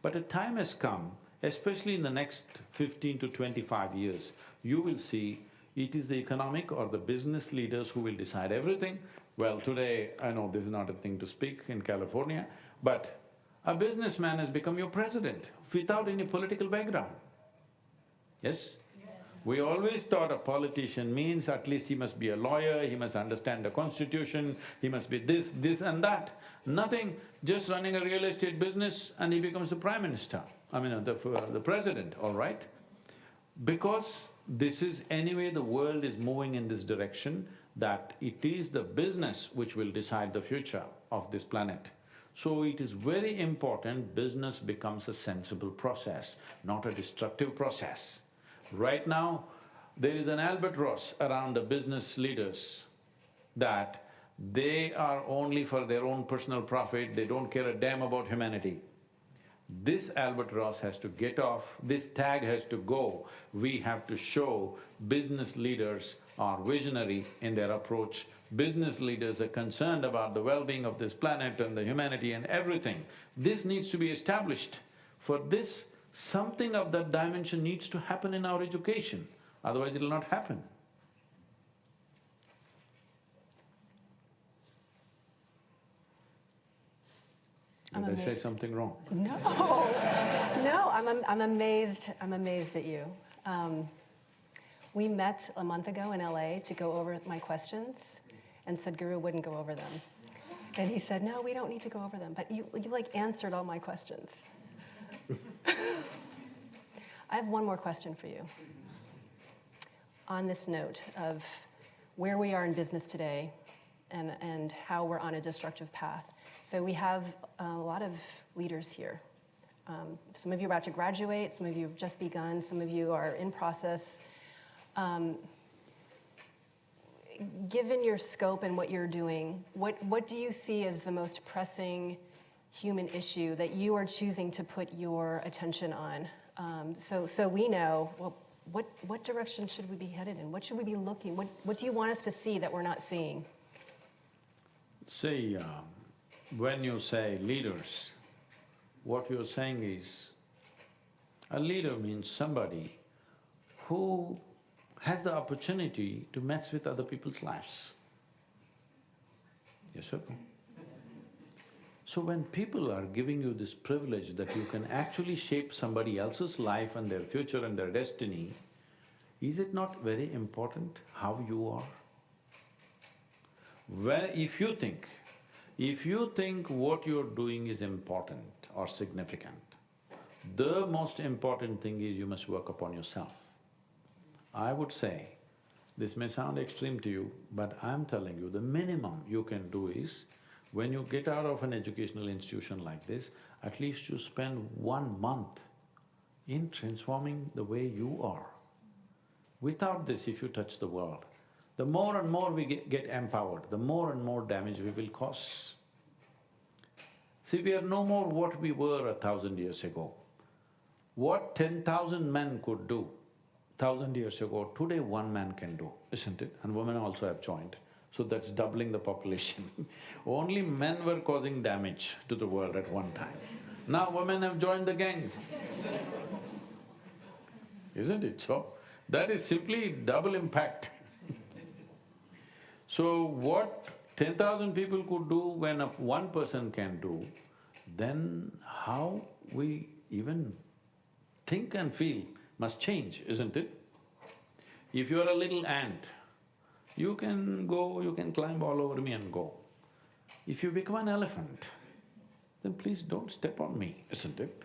But a time has come, especially in the next 15 to 25 years, you will see it is the economic or the business leaders who will decide everything. Well, today, I know this is not a thing to speak in California, but a businessman has become your president without any political background. Yes? We always thought a politician means at least he must be a lawyer, he must understand the constitution, he must be this, this and that. Nothing, just running a real estate business and he becomes the prime minister, the president, all right? Because this is… anyway the world is moving in this direction that it is the business which will decide the future of this planet. So it is very important business becomes a sensible process, not a destructive process. Right now, there is an albatross around the business leaders that they are only for their own personal profit, they don't care a damn about humanity. This albatross has to get off, this tag has to go. We have to show business leaders are visionary in their approach. Business leaders are concerned about the well-being of this planet and the humanity and everything. This needs to be established. For this, something of that dimension needs to happen in our education, otherwise it'll not happen. Did I say something wrong? No, no, I'm amazed at you. We met a month ago in LA to go over my questions, and Sadhguru wouldn't go over them. And he said, no, we don't need to go over them, but you like answered all my questions. I have one more question for you. On this note of where we are in business today and how we're on a destructive path. So we have a lot of leaders here. Some of you are about to graduate, some of you have just begun, some of you are in process. Given your scope and what you're doing, what do you see as the most pressing human issue that you are choosing to put your attention on? So we know, well, what direction should we be headed in? What should we be looking? What do you want us to see that we're not seeing? See, when you say leaders, what you're saying is, a leader means somebody who has the opportunity to mess with other people's lives. Yes, sir? So when people are giving you this privilege that you can actually shape somebody else's life and their future and their destiny, is it not very important how you are? If you think what you're doing is important or significant, the most important thing is you must work upon yourself. I would say, this may sound extreme to you, but I'm telling you, the minimum you can do is, when you get out of an educational institution like this, at least you spend 1 month in transforming the way you are. Without this, if you touch the world, the more and more we get empowered, the more and more damage we will cause. See, we are no more what we were 1,000 years ago. What 10,000 men could do 1,000 years ago, today 1 man can do, isn't it? And women also have joined, so that's doubling the population. Only men were causing damage to the world at one time. Now women have joined the gang. Isn't it so? That is simply double impact. So what 10,000 people could do when one person can do, then how we even think and feel must change, isn't it? If you are a little ant, you can go, you can climb all over me and go. If you become an elephant, then please don't step on me, isn't it?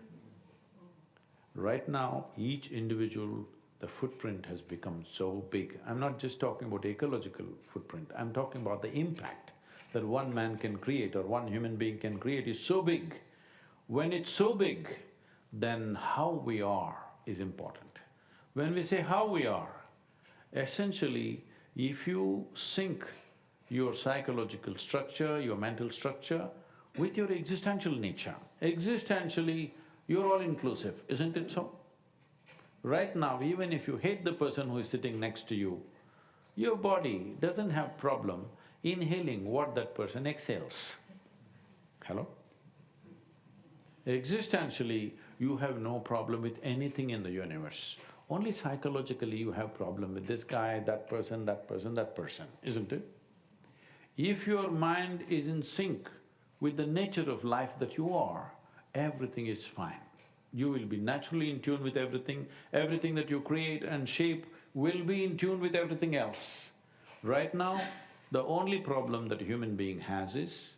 Right now, each individual, the footprint has become so big. I'm not just talking about ecological footprint, I'm talking about the impact that one man can create or one human being can create is so big. When it's so big, then how we are is important. When we say how we are, essentially, if you sync your psychological structure, your mental structure with your existential nature, existentially, you're all inclusive, isn't it so? Right now, even if you hate the person who is sitting next to you, your body doesn't have problem inhaling what that person exhales. Hello? Existentially, you have no problem with anything in the universe. Only psychologically you have problem with this guy, that person, that person, that person, isn't it? If your mind is in sync with the nature of life that you are, everything is fine. You will be naturally in tune with everything that you create and shape will be in tune with everything else. Right now, the only problem that a human being has is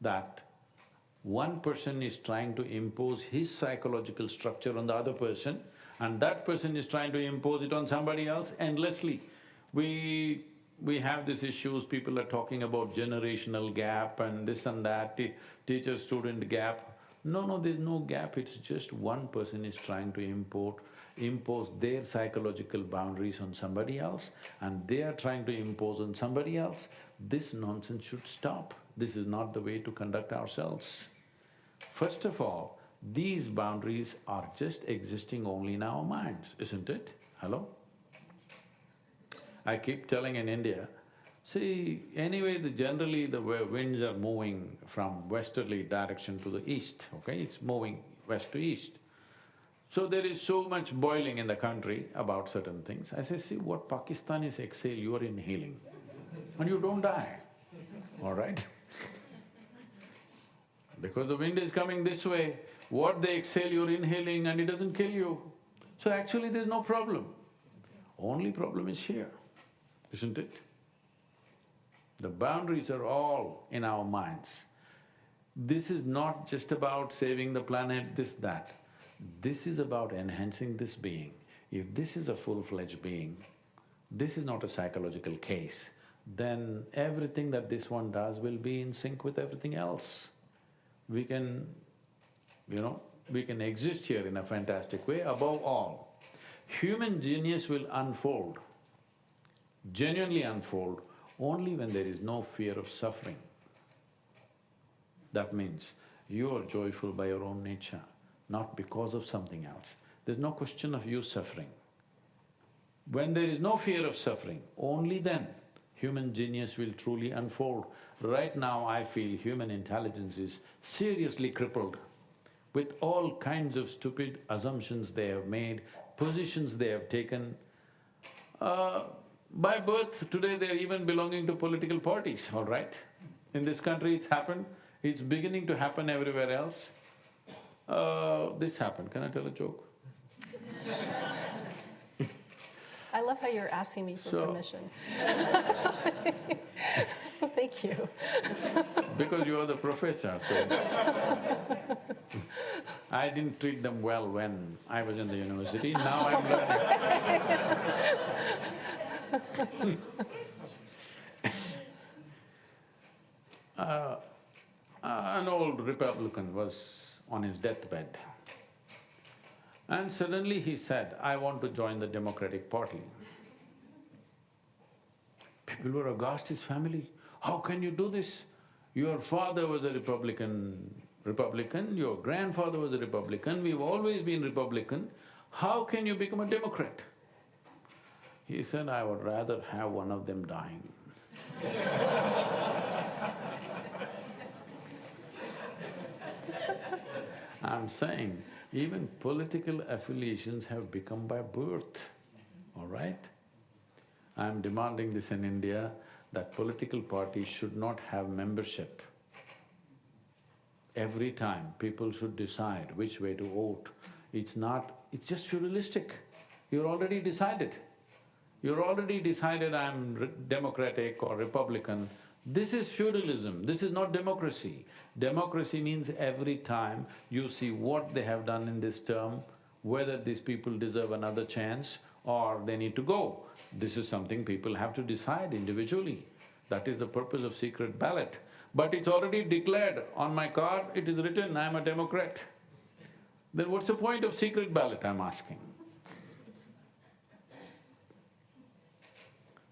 that one person is trying to impose his psychological structure on the other person, and that person is trying to impose it on somebody else endlessly. We have these issues, people are talking about generational gap and this and that, teacher-student gap. No, there's no gap, it's just one person is trying to impose their psychological boundaries on somebody else and they are trying to impose on somebody else. This nonsense should stop. This is not the way to conduct ourselves. First of all, these boundaries are just existing only in our minds, isn't it? Hello? I keep telling in India, see, anyway, generally the winds are moving from westerly direction to the east, okay? It's moving west to east. So there is so much boiling in the country about certain things. I say, see, what Pakistanis exhale, you are inhaling and you don't die, all right? Because the wind is coming this way, what they exhale you're inhaling and it doesn't kill you. So actually there's no problem. Only problem is here, isn't it? The boundaries are all in our minds. This is not just about saving the planet, this, that. This is about enhancing this being. If this is a full-fledged being, this is not a psychological case, then everything that this one does will be in sync with everything else. We can, we can exist here in a fantastic way. Above all, human genius will unfold, genuinely unfold, only when there is no fear of suffering. That means you are joyful by your own nature, not because of something else. There's no question of you suffering. When there is no fear of suffering, only then human genius will truly unfold. Right now, I feel human intelligence is seriously crippled with all kinds of stupid assumptions they have made, positions they have taken. By birth, today they're even belonging to political parties, all right? In this country it's happened, it's beginning to happen everywhere else. This happened, can I tell a joke? I love how you're asking me for permission. Thank you. Because you are the professor, so… I didn't treat them well when I was in the university, now I'm learning. An old Republican was on his deathbed and suddenly he said, I want to join the Democratic Party. People were aghast, his family, how can you do this? Your father was a Republican, your grandfather was a Republican, we've always been Republican, how can you become a Democrat? He said, I would rather have one of them dying. I'm saying, even political affiliations have become by birth, all right? I'm demanding this in India, that political parties should not have membership. Every time people should decide which way to vote. It's just feudalistic. You're already decided. You're already decided I'm Democratic or Republican. This is feudalism, this is not democracy. Democracy means every time you see what they have done in this term, whether these people deserve another chance or they need to go. This is something people have to decide individually. That is the purpose of secret ballot. But it's already declared on my card, it is written, I'm a Democrat. Then what's the point of secret ballot, I'm asking?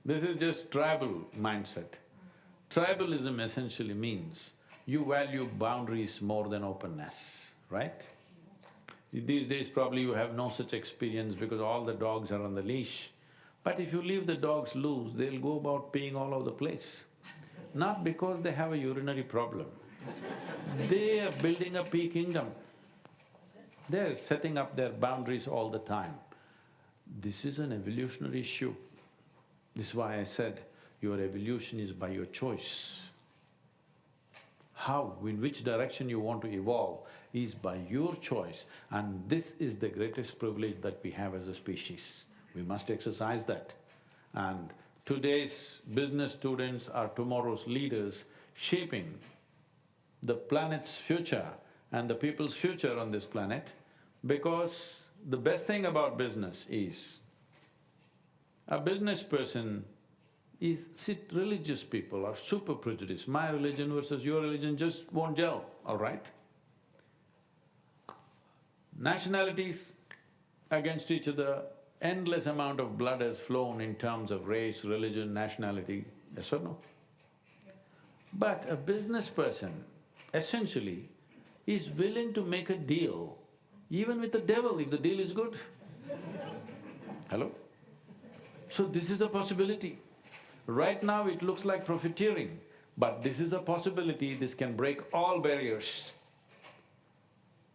This is just tribal mindset. Tribalism essentially means you value boundaries more than openness, right? These days probably you have no such experience because all the dogs are on the leash. But if you leave the dogs loose, they'll go about peeing all over the place. Not because they have a urinary problem. They are building a pea kingdom. They're setting up their boundaries all the time. This is an evolutionary issue. This is why I said your evolution is by your choice. How, in which direction you want to evolve is by your choice, and this is the greatest privilege that we have as a species. We must exercise that. And today's business students are tomorrow's leaders, shaping the planet's future and the people's future on this planet, because the best thing about business is, a business person religious people are super prejudiced. My religion versus your religion just won't gel, all right? Nationalities against each other, endless amount of blood has flown in terms of race, religion, nationality, yes or no? Yes. But a business person essentially is willing to make a deal even with the devil if the deal is good. Hello? So this is a possibility. Right now it looks like profiteering, but this is a possibility, this can break all barriers.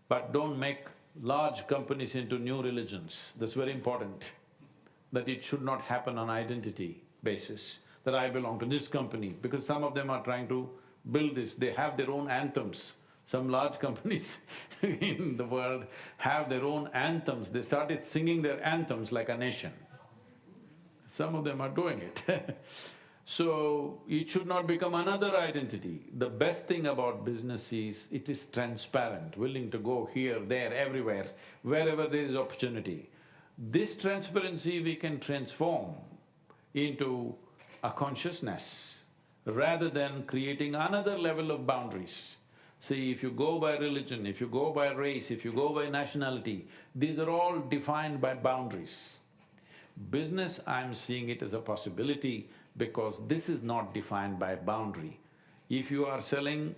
But don't make large companies into new religions, that's very important. That it should not happen on identity basis, that I belong to this company, because some of them are trying to build this, they have their own anthems. Some large companies in the world have their own anthems, they started singing their anthems like a nation. Some of them are doing it So, it should not become another identity. The best thing about business is, it is transparent, willing to go here, there, everywhere, wherever there is opportunity. This transparency we can transform into a consciousness rather than creating another level of boundaries. See, if you go by religion, if you go by race, if you go by nationality, these are all defined by boundaries. Business, I'm seeing it as a possibility because this is not defined by boundary. If you are selling,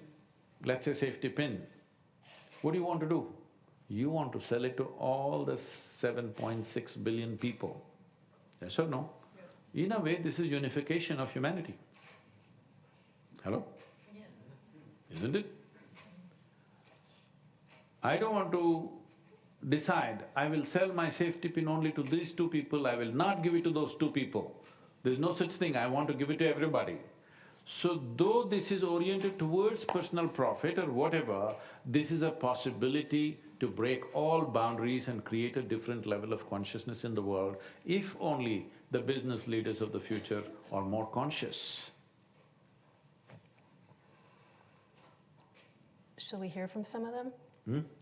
let's say, safety pin, what do you want to do? You want to sell it to all the 7.6 billion people, yes or no? Yes. In a way, this is unification of humanity. Hello? Yeah. Isn't it? I don't want to decide, I will sell my safety pin only to these two people, I will not give it to those two people. There's no such thing, I want to give it to everybody. So though this is oriented towards personal profit or whatever, this is a possibility to break all boundaries and create a different level of consciousness in the world, if only the business leaders of the future are more conscious. Shall we hear from some of them?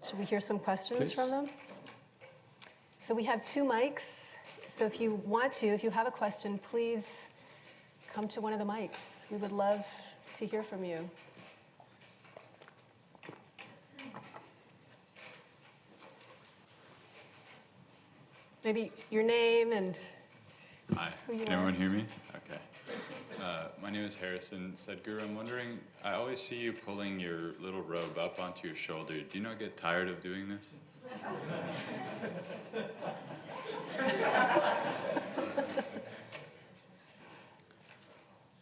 Should we hear some questions from them? So we have 2 mics. So if you want to, if you have a question, please come to one of the mics. We would love to hear from you. Maybe your name and Hi, who you can are. everyone hear me? Okay. My name is Harrison. Sadhguru, I'm wondering, I always see you pulling your little robe up onto your shoulder. Do you not get tired of doing this?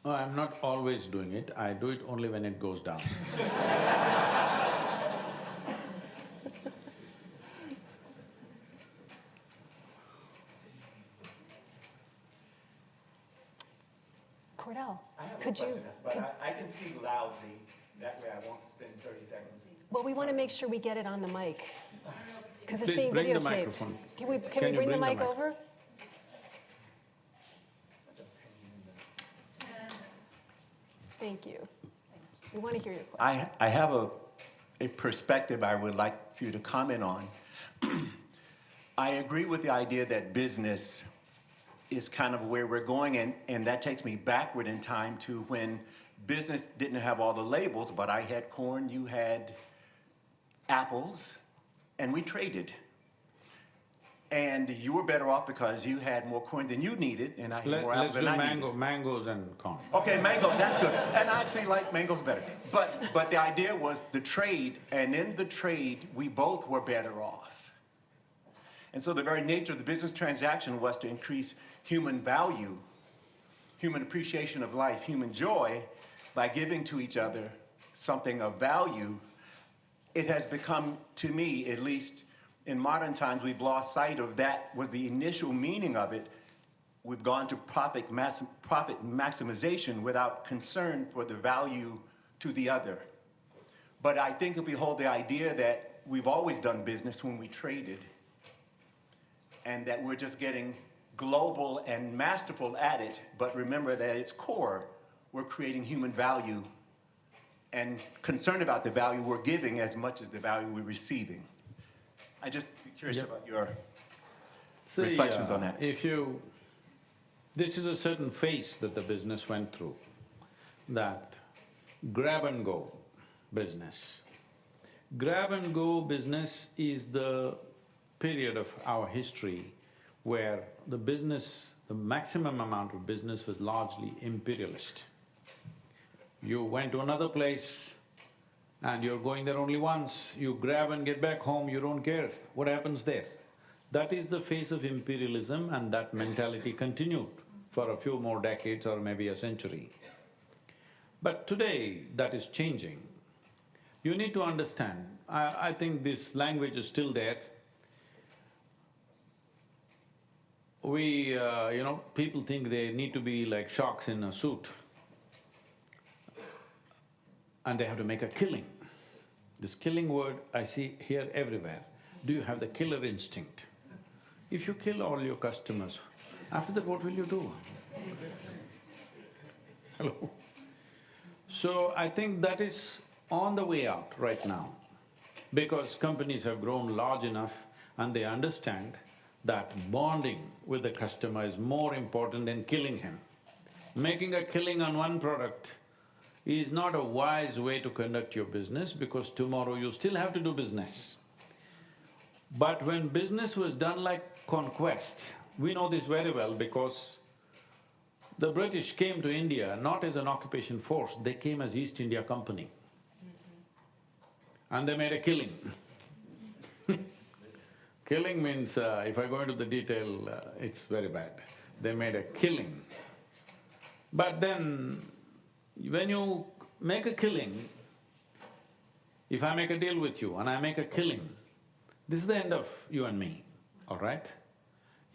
No, I'm not always doing it, I do it only when it goes down. Cordell, I have could a you… question, but I can speak loudly, that way I won't spend 30 seconds. Well, we want to make sure we get it on the mic, because it's Please being bring the videotaped. microphone. Can we Can you bring the bring the mic mic? over? Thank you. We want to hear your question. I have a perspective I would like for you to comment on. I agree with the idea that business is kind of where we're going, and that takes me backward in time to when business didn't have all the labels, but I had corn, you had apples, and we traded. And you were better off because you had more corn than you needed, and I had more apples than I needed. Mangoes and corn. Okay, mango, that's good. And I actually like mangoes better. But the idea was the trade, and in the trade, we both were better off. And so the very nature of the business transaction was to increase human value, human appreciation of life, human joy, by giving to each other something of value. It has become, to me at least, in modern times, we've lost sight of that was the initial meaning of it. We've gone to profit maximization without concern for the value to the other. But I think if we hold the idea that we've always done business when we traded, and that we're just getting global and masterful at it, but remember that at its core, we're creating human value and concerned about the value we're giving as much as the value we're receiving. I just be curious about your reflections on that. This is a certain phase that the business went through, that grab-and-go business. Grab-and-go business is the period of our history where the maximum amount of business was largely imperialist. You went to another place and you're going there only once, you grab and get back home, you don't care what happens there. That is the phase of imperialism, and that mentality continued for a few more decades or maybe a century. But today, that is changing. You need to understand, I think this language is still there. People think they need to be like sharks in a suit and they have to make a killing. This killing word I see here everywhere. Do you have the killer instinct? If you kill all your customers, after that what will you do? Hello? So I think that is on the way out right now, because companies have grown large enough and they understand that bonding with the customer is more important than killing him. Making a killing on one product is not a wise way to conduct your business, because tomorrow you still have to do business. But when business was done like conquest, we know this very well because the British came to India not as an occupation force, they came as East India Company. And they made a killing. Killing means, if I go into the detail, it's very bad. They made a killing. But then, when you make a killing, if I make a deal with you and I make a killing, this is the end of you and me, all right?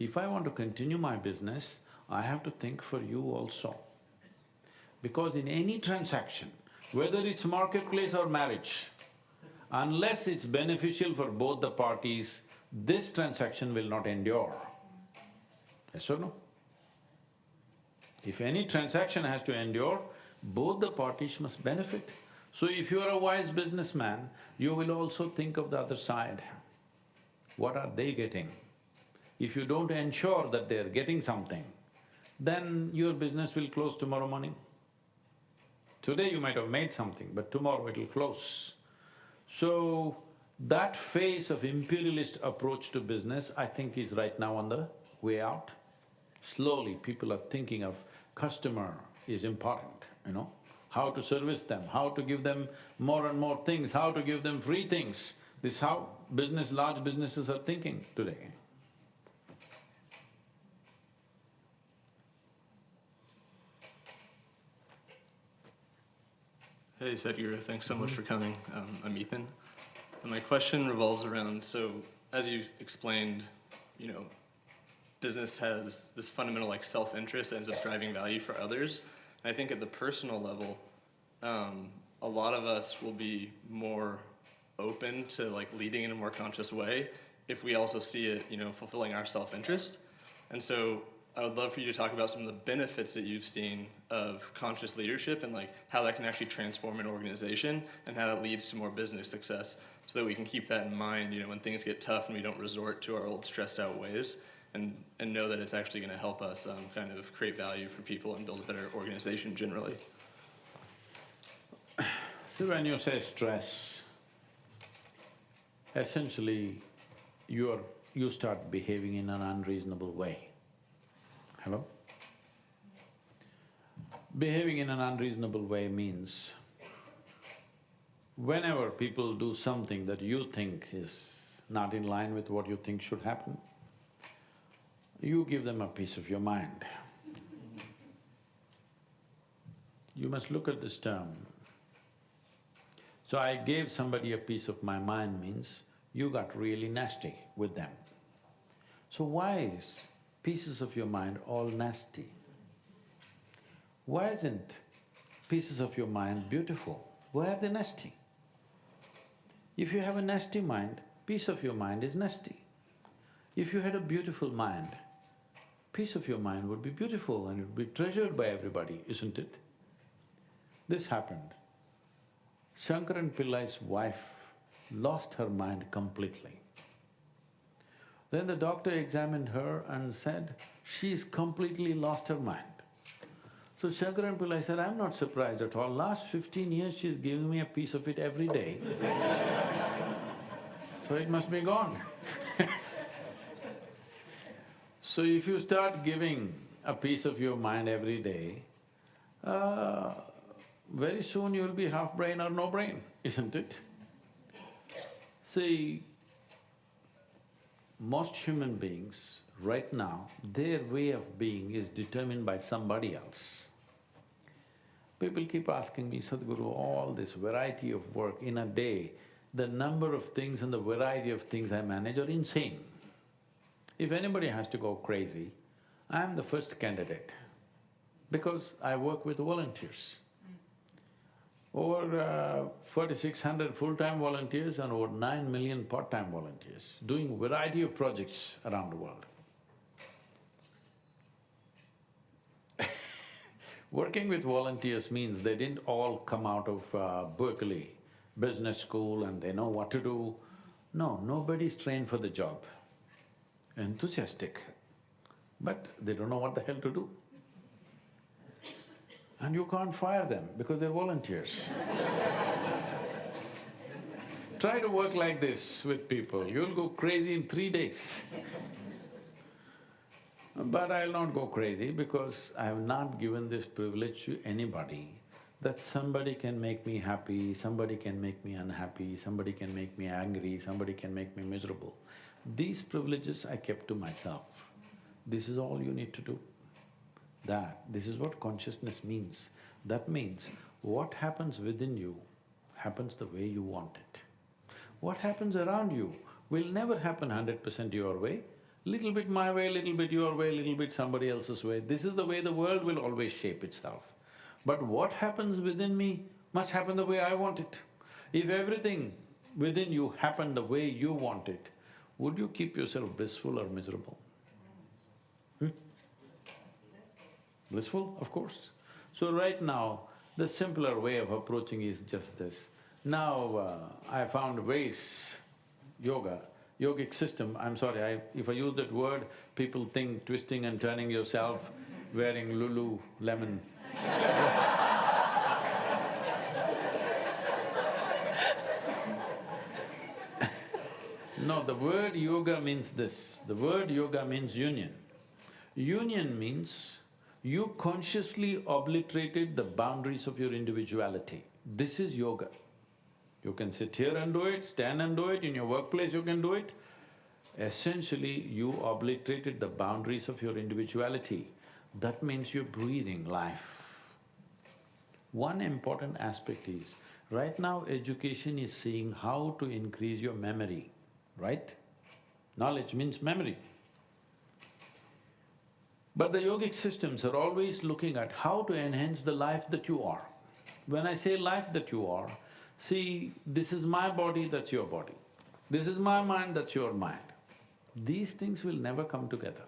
If I want to continue my business, I have to think for you also. Because in any transaction, whether it's marketplace or marriage, unless it's beneficial for both the parties, this transaction will not endure. Yes or no? If any transaction has to endure, both the parties must benefit. So if you are a wise businessman, you will also think of the other side. What are they getting? If you don't ensure that they're getting something, then your business will close tomorrow morning. Today you might have made something, but tomorrow it'll close. So, that phase of imperialist approach to business, I think is right now on the way out. Slowly people are thinking of customer is important, how to service them, how to give them more and more things, how to give them free things. This is how large businesses are thinking today. Hey Sadhguru, thanks so much for coming. I'm Ethan. And my question revolves around, so as you've explained, business has this fundamental self-interest that ends up driving value for others. And I think at the personal level, a lot of us will be more open to leading in a more conscious way if we also see it, fulfilling our self-interest. And so I would love for you to talk about some of the benefits that you've seen of conscious leadership and how that can actually transform an organization and how that leads to more business success, so that we can keep that in mind, when things get tough and we don't resort to our old stressed out ways, and know that it's actually going to help us kind of create value for people and build a better organization generally. So when you say stress, essentially you start behaving in an unreasonable way. Hello? Behaving in an unreasonable way means whenever people do something that you think is not in line with what you think should happen, you give them a piece of your mind. You must look at this term. So I gave somebody a piece of my mind means you got really nasty with them. So why is pieces of your mind all nasty? Why isn't pieces of your mind beautiful? Why are they nasty? If you have a nasty mind, piece of your mind is nasty. If you had a beautiful mind, piece of your mind would be beautiful and it would be treasured by everybody, isn't it? This happened. Shankaran Pillai's wife lost her mind completely. Then the doctor examined her and said, she's completely lost her mind. So Shankaran Pillai said, I'm not surprised at all, last 15 years she's giving me a piece of it every day. So it must be gone. So if you start giving a piece of your mind every day, very soon you'll be half brain or no brain, isn't it? See, most human beings, right now, their way of being is determined by somebody else. People keep asking me, Sadhguru, all this variety of work in a day, the number of things and the variety of things I manage are insane. If anybody has to go crazy, I'm the first candidate because I work with volunteers. Over 4,600 full-time volunteers and over 9 million part-time volunteers, doing variety of projects around the world. Working with volunteers means they didn't all come out of Berkeley business school and they know what to do. No, nobody's trained for the job. Enthusiastic, but they don't know what the hell to do. And you can't fire them because they're volunteers. Try to work like this with people, you'll go crazy in 3 days. But I'll not go crazy because I have not given this privilege to anybody that somebody can make me happy, somebody can make me unhappy, somebody can make me angry, somebody can make me miserable. These privileges I kept to myself. This is all you need to do. This is what consciousness means. That means what happens within you happens the way you want it. What happens around you will never happen 100% your way. Little bit my way, little bit your way, little bit somebody else's way. This is the way the world will always shape itself. But what happens within me must happen the way I want it. If everything within you happened the way you want it, would you keep yourself blissful or miserable? Blissful, of course. So right now, the simpler way of approaching is just this. Now, I found ways, yoga, yogic system, I'm sorry, if I use that word, people think twisting and turning yourself, wearing Lululemon. No, the word yoga means this, the word yoga means union. Union means you consciously obliterated the boundaries of your individuality. This is yoga. You can sit here and do it, stand and do it, in your workplace you can do it. Essentially, you obliterated the boundaries of your individuality. That means you're breathing life. One important aspect is, right now education is seeing how to increase your memory, right? Knowledge means memory. But the yogic systems are always looking at how to enhance the life that you are. When I say life that you are, see, this is my body, that's your body. This is my mind, that's your mind. These things will never come together.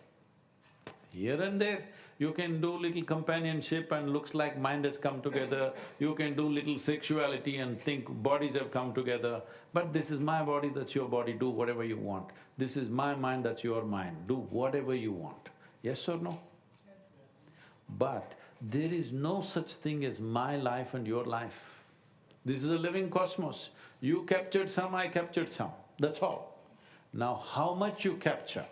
Here and there, you can do little companionship and looks like mind has come together, you can do little sexuality and think bodies have come together, but this is my body, that's your body, do whatever you want. This is my mind, that's your mind, do whatever you want. Yes or no? But there is no such thing as my life and your life. This is a living cosmos. You captured some, I captured some, that's all. Now, how much you capture,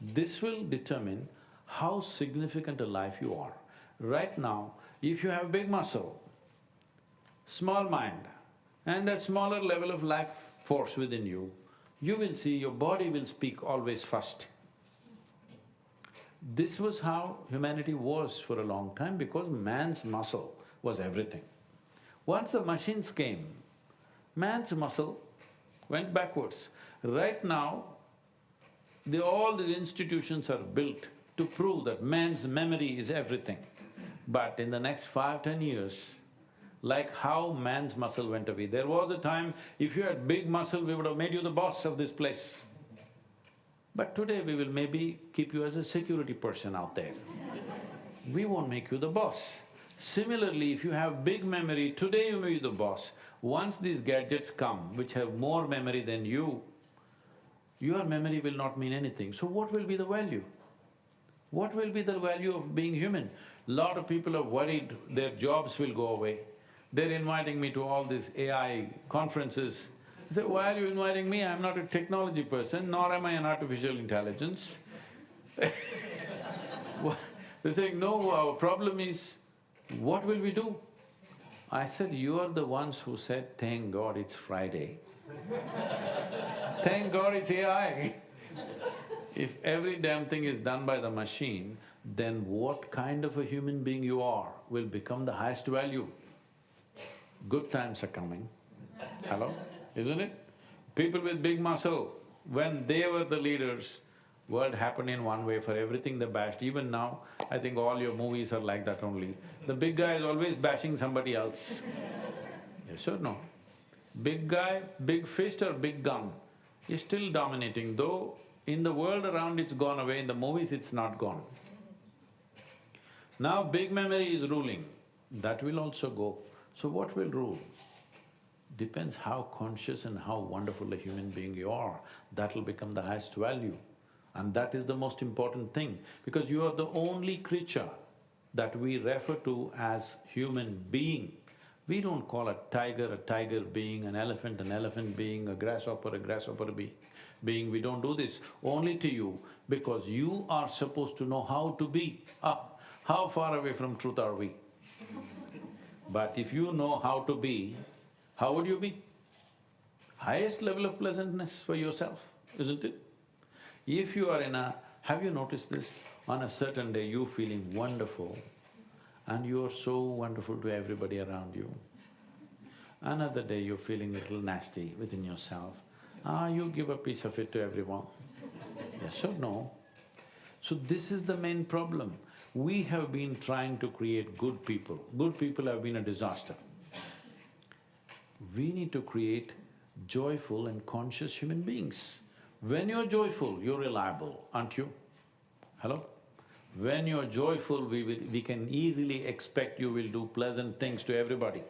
this will determine how significant a life you are. Right now, if you have big muscle, small mind, and a smaller level of life force within you, you will see your body will speak always first. This was how humanity was for a long time because man's muscle was everything. Once the machines came, man's muscle went backwards. Right now, all these institutions are built to prove that man's memory is everything. But in the next 5–10 years, like how man's muscle went away, there was a time if you had big muscle, we would have made you the boss of this place. But today we will maybe keep you as a security person out there. We won't make you the boss. Similarly, if you have big memory, today you may be the boss. Once these gadgets come, which have more memory than you, your memory will not mean anything. So what will be the value? What will be the value of being human? Lot of people are worried their jobs will go away. They're inviting me to all these AI conferences. I say, why are you inviting me? I'm not a technology person, nor am I an artificial intelligence. They're saying, no, our problem is, what will we do? I said, you are the ones who said, thank God it's Friday. Thank God it's AI. If every damn thing is done by the machine, then what kind of a human being you are will become the highest value. Good times are coming. Hello? Isn't it? People with big muscle, when they were the leaders, world happened in one way, for everything they bashed. Even now, I think all your movies are like that only. The big guy is always bashing somebody else. Yes or no? Big guy, big fist or big gun is still dominating, though in the world around it's gone away, in the movies it's not gone. Now big memory is ruling, that will also go. So what will rule? Depends how conscious and how wonderful a human being you are, that will become the highest value. And that is the most important thing, because you are the only creature that we refer to as human being. We don't call a tiger being, an elephant being, a grasshopper being. We don't do this, only to you, because you are supposed to know how to be. How far away from truth are we? But if you know how to be, how would you be? Highest level of pleasantness for yourself, isn't it? If you are in a… have you noticed this? On a certain day you feeling wonderful and you are so wonderful to everybody around you. Another day you're feeling a little nasty within yourself, you give a piece of it to everyone. Yes or no? So this is the main problem. We have been trying to create good people. Good people have been a disaster. We need to create joyful and conscious human beings. When you're joyful, you're reliable, aren't you? Hello? When you're joyful, we can easily expect you will do pleasant things to everybody.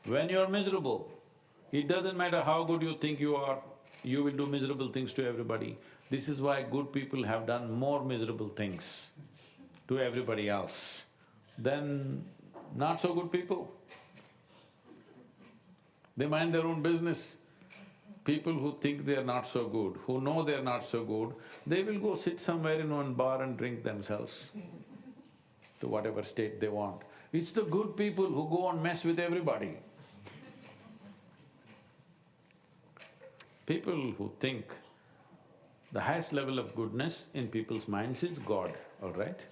When you're miserable, it doesn't matter how good you think you are, you will do miserable things to everybody. This is why good people have done more miserable things to everybody else than not so good people. They mind their own business. People who think they're not so good, who know they're not so good, they will go sit somewhere in one bar and drink themselves to whatever state they want. It's the good people who go and mess with everybody. People who think the highest level of goodness in people's minds is God, all right?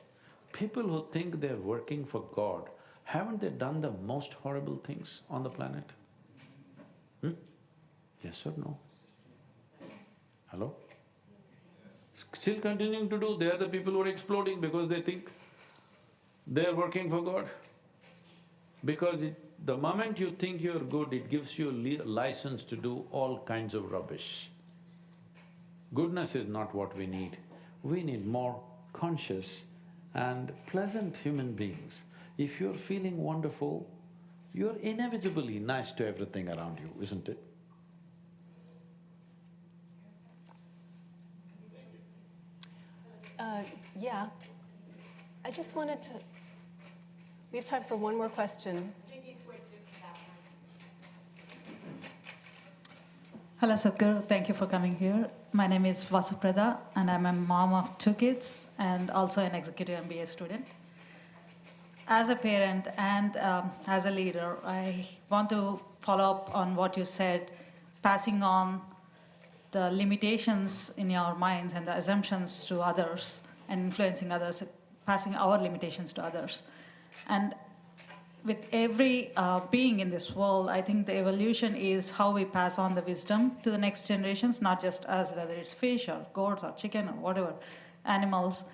People who think they're working for God, haven't they done the most horrible things on the planet? Yes or no? Hello? Still continuing to do, they are the people who are exploding because they think they're working for God. Because the moment you think you're good, it gives you a license to do all kinds of rubbish. Goodness is not what we need. We need more conscious and pleasant human beings. If you're feeling wonderful, you're inevitably nice to everything around you, isn't it? Yeah. I just wanted to… we have time for one more question. Hello, Sadhguru. Thank you for coming here. My name is Vasuprada, and I'm a mom of 2 kids and also an executive MBA student. As a parent and as a leader, I want to follow up on what you said, passing on the limitations in your minds and the assumptions to others and influencing others, passing our limitations to others. And with every being in this world, I think the evolution is how we pass on the wisdom to the next generations, not just us, whether it's fish or goats or chicken or whatever, animals.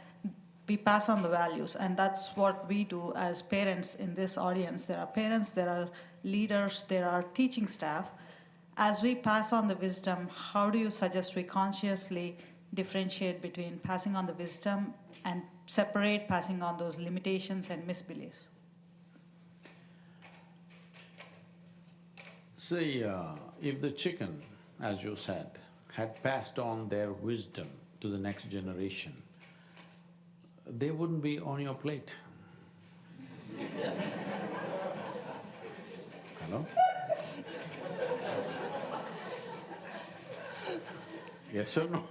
We pass on the values, and that's what we do as parents in this audience. There are parents, there are leaders, there are teaching staff. As we pass on the wisdom, how do you suggest we consciously differentiate between passing on the wisdom and separate passing on those limitations and misbeliefs? See, if the chicken, as you said, had passed on their wisdom to the next generation, they wouldn't be on your plate. Hello? Yes or no?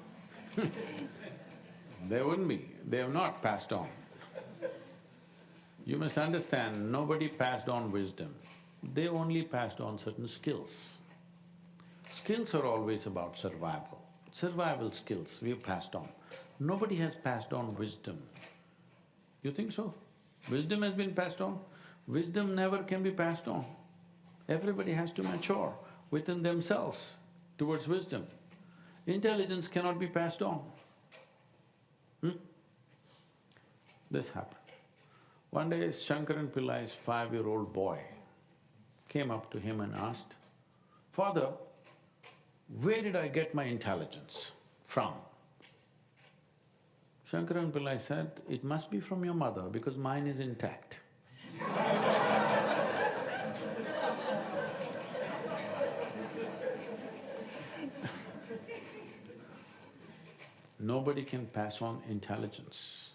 They wouldn't be. They have not passed on. You must understand, nobody passed on wisdom. They only passed on certain skills. Skills are always about survival. Survival skills we've passed on. Nobody has passed on wisdom. You think so? Wisdom has been passed on? Wisdom never can be passed on. Everybody has to mature within themselves towards wisdom. Intelligence cannot be passed on. This happened. One day, Shankaran Pillai's 5-year-old boy came up to him and asked, "Father, where did I get my intelligence from?" Shankaran Pillai said, "It must be from your mother because mine is intact." Nobody can pass on intelligence.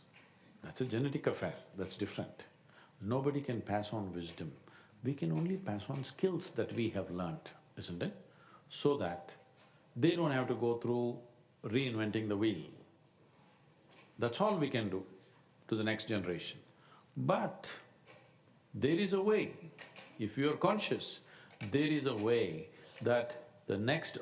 That's a genetic affair, that's different. Nobody can pass on wisdom. We can only pass on skills that we have learnt, isn't it? So that they don't have to go through reinventing the wheel. That's all we can do to the next generation. But there is a way, if you are conscious, there is a way that the next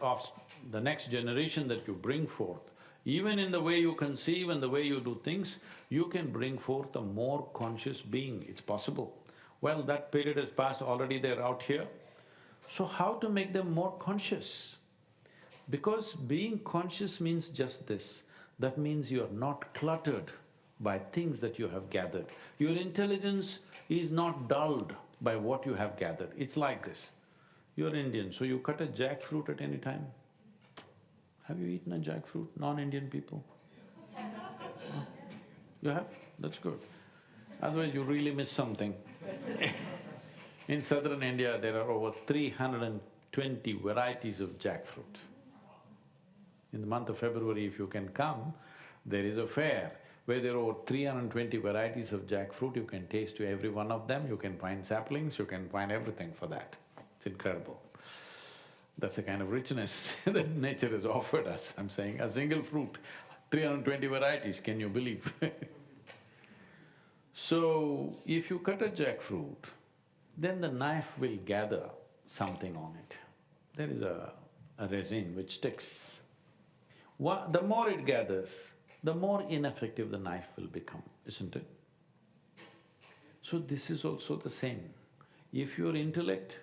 generation that you bring forth, even in the way you conceive and the way you do things, you can bring forth a more conscious being, it's possible. Well, that period has passed, already they're out here. So how to make them more conscious? Because being conscious means just this, that means you're not cluttered by things that you have gathered. Your intelligence is not dulled by what you have gathered. It's like this, you're Indian, so you cut a jackfruit at any time. Have you eaten a jackfruit, non-Indian people? You have? That's good. Otherwise you really miss something. In southern India, there are over 320 varieties of jackfruit. In the month of February, if you can come, there is a fair where there are over 320 varieties of jackfruit. You can taste every one of them, you can find saplings, you can find everything for that. It's incredible. That's the kind of richness that nature has offered us. I'm saying a single fruit, 320 varieties, can you believe? So, if you cut a jackfruit, then the knife will gather something on it. There is a resin which sticks. The more it gathers, the more ineffective the knife will become, isn't it? So this is also the same. If your intellect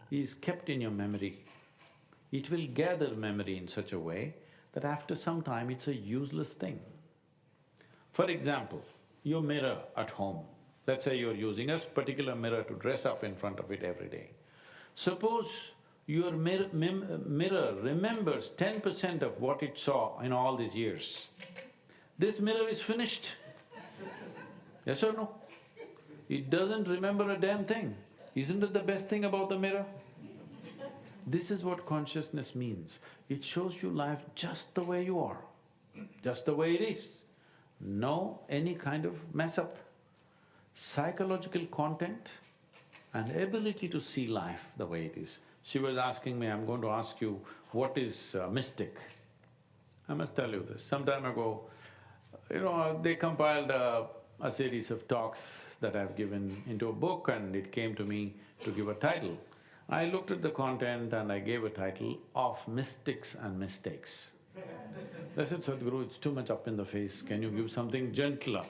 is kept in your memory, it will gather memory in such a way that after some time it's a useless thing. For example, your mirror at home, let's say you're using a particular mirror to dress up in front of it every day. Suppose your mirror remembers 10% of what it saw in all these years. This mirror is finished. Yes or no? It doesn't remember a damn thing. Isn't it the best thing about the mirror? This is what consciousness means. It shows you life just the way you are, just the way it is. No any kind of mess up. Psychological content and ability to see life the way it is. She was asking me, I'm going to ask you, what is mystic? I must tell you this, some time ago, they compiled a series of talks that I've given into a book and it came to me to give a title. I looked at the content and I gave a title of Mystics and Mistakes. I said, Sadhguru, it's too much up in the face, can you give something gentler?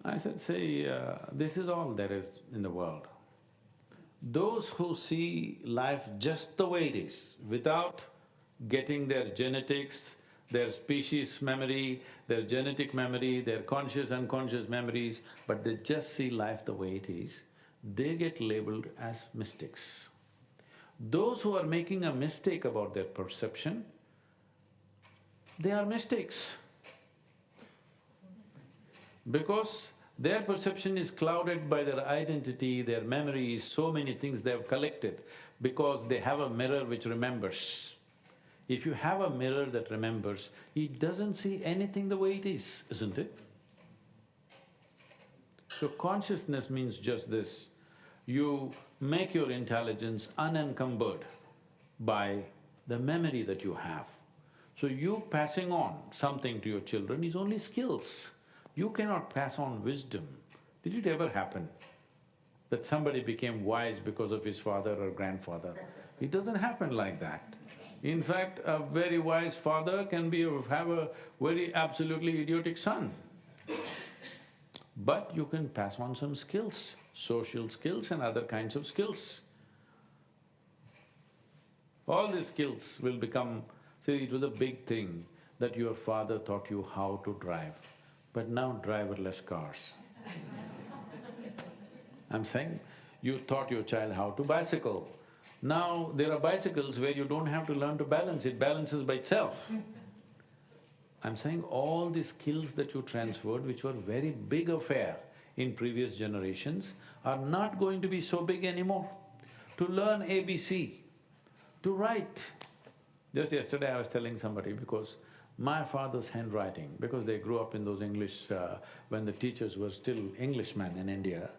I said, see, this is all there is in the world. Those who see life just the way it is, without getting their genetics, their species memory, their genetic memory, their conscious, unconscious memories, but they just see life the way it is, they get labeled as mystics. Those who are making a mistake about their perception, they are mystics. Because their perception is clouded by their identity, their memories, so many things they have collected, because they have a mirror which remembers. If you have a mirror that remembers, it doesn't see anything the way it is, isn't it? So consciousness means just this, you make your intelligence unencumbered by the memory that you have. So you passing on something to your children is only skills. You cannot pass on wisdom. Did it ever happen that somebody became wise because of his father or grandfather? It doesn't happen like that. In fact, a very wise father can have a very absolutely idiotic son. But you can pass on some skills, social skills and other kinds of skills. All these skills will become… See, it was a big thing that your father taught you how to drive, but now driverless cars. I'm saying, you taught your child how to bicycle. Now there are bicycles where you don't have to learn to balance, it balances by itself. I'm saying all the skills that you transferred, which were very big affair in previous generations, are not going to be so big anymore. To learn ABC, to write. Just yesterday I was telling somebody, because my father's handwriting, because they grew up in those English… when the teachers were still Englishmen in India,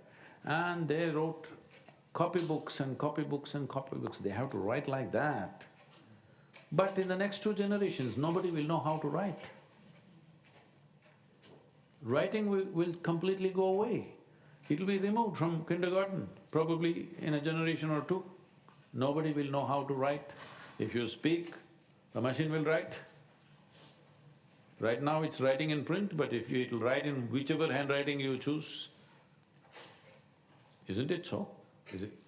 and they wrote copybooks and copybooks and copybooks, they have to write like that. But in the next 2 generations, nobody will know how to write. Writing will completely go away. It'll be removed from kindergarten, probably in a generation or 2. Nobody will know how to write. If you speak, the machine will write. Right now it's writing in print, but if it'll write in whichever handwriting you choose, isn't it so?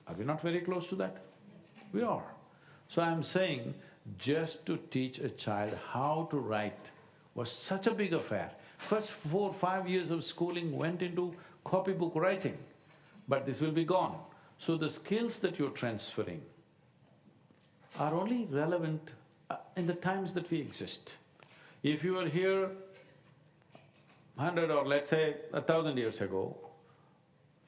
Are we not very close to that? We are. So I'm saying, just to teach a child how to write was such a big affair. First 4, 5 years of schooling went into copybook writing, but this will be gone. So the skills that you're transferring are only relevant in the times that we exist. If you were here 100 or let's say 1,000 years ago,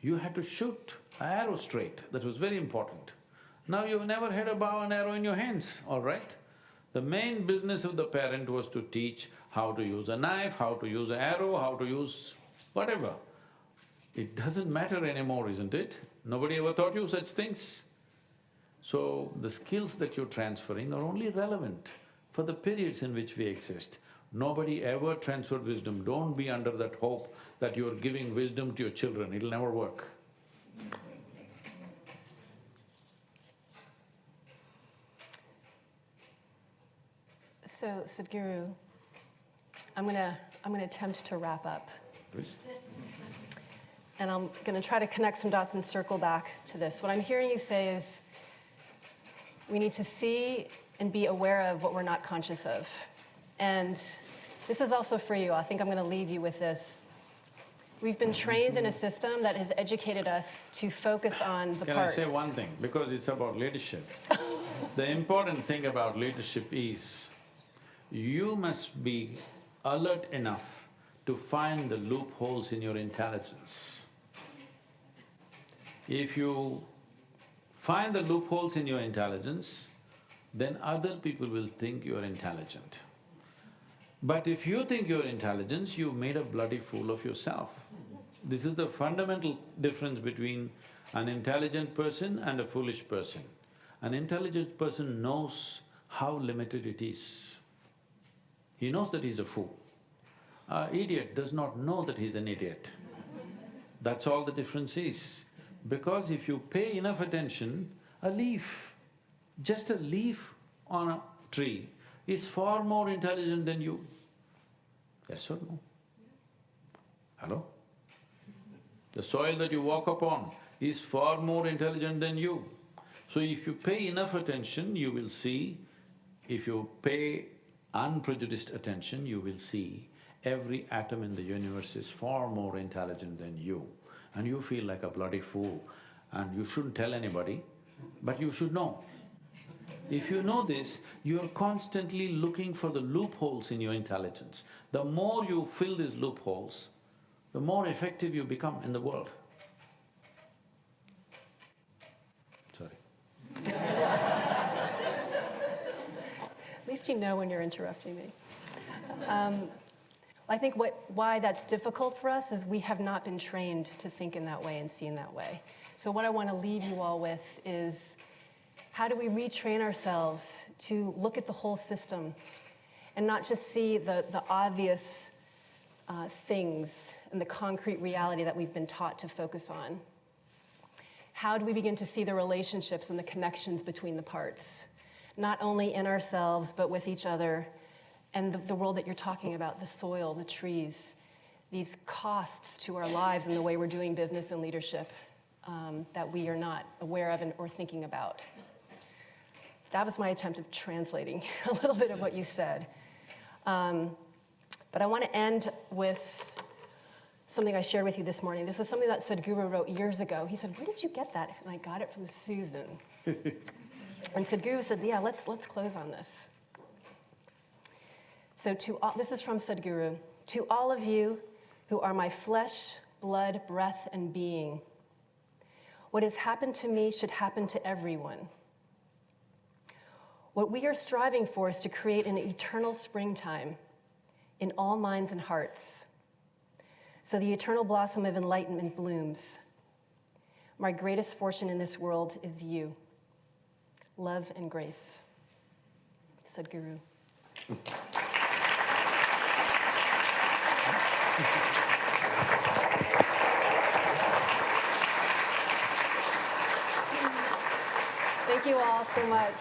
you had to shoot an arrow straight, that was very important. Now you've never had a bow and arrow in your hands, all right? The main business of the parent was to teach how to use a knife, how to use an arrow, how to use whatever. It doesn't matter anymore, isn't it? Nobody ever taught you such things. So the skills that you're transferring are only relevant for the periods in which we exist. Nobody ever transferred wisdom. Don't be under that hope that you're giving wisdom to your children, it'll never work. So, Sadhguru, I'm gonna attempt to wrap up. Please. And I'm gonna try to connect some dots and circle back to this. What I'm hearing you say is, we need to see and be aware of what we're not conscious of. And this is also for you. I think I'm gonna leave you with this. We've been trained in a system that has educated us to focus on the parts. Can I say one thing? Because it's about leadership. The important thing about leadership is, you must be alert enough to find the loopholes in your intelligence. If you find the loopholes in your intelligence, then other people will think you're intelligent. But if you think you're intelligent, you've made a bloody fool of yourself. This is the fundamental difference between an intelligent person and a foolish person. An intelligent person knows how limited it is. He knows that he's a fool. An idiot does not know that he's an idiot. That's all the difference is. Because if you pay enough attention, a leaf, just a leaf on a tree is far more intelligent than you. Yes or no? Hello? The soil that you walk upon is far more intelligent than you. So if you pay enough attention, you will see, if you pay unprejudiced attention, you will see every atom in the universe is far more intelligent than you. And you feel like a bloody fool and you shouldn't tell anybody, but you should know. If you know this, you're constantly looking for the loopholes in your intelligence. The more you fill these loopholes, the more effective you become in the world. Sorry. At least you know when you're interrupting me. I think why that's difficult for us is we have not been trained to think in that way and see in that way. So what I want to leave you all with is, how do we retrain ourselves to look at the whole system and not just see the obvious things and the concrete reality that we've been taught to focus on? How do we begin to see the relationships and the connections between the parts, not only in ourselves, but with each other, and the world that you're talking about, the soil, the trees, these costs to our lives and the way we're doing business and leadership that we are not aware of or thinking about. That was my attempt of translating a little bit of what you said. But I want to end with something I shared with you this morning. This was something that Sadhguru wrote years ago. He said, "Where did you get that?" And I got it from Susan. And Sadhguru said, "Yeah, let's close on this." So this is from Sadhguru. "To all of you who are my flesh, blood, breath, and being, what has happened to me should happen to everyone. What we are striving for is to create an eternal springtime in all minds and hearts, so the eternal blossom of enlightenment blooms. My greatest fortune in this world is you. Love and grace." Sadhguru. Thank you all so much.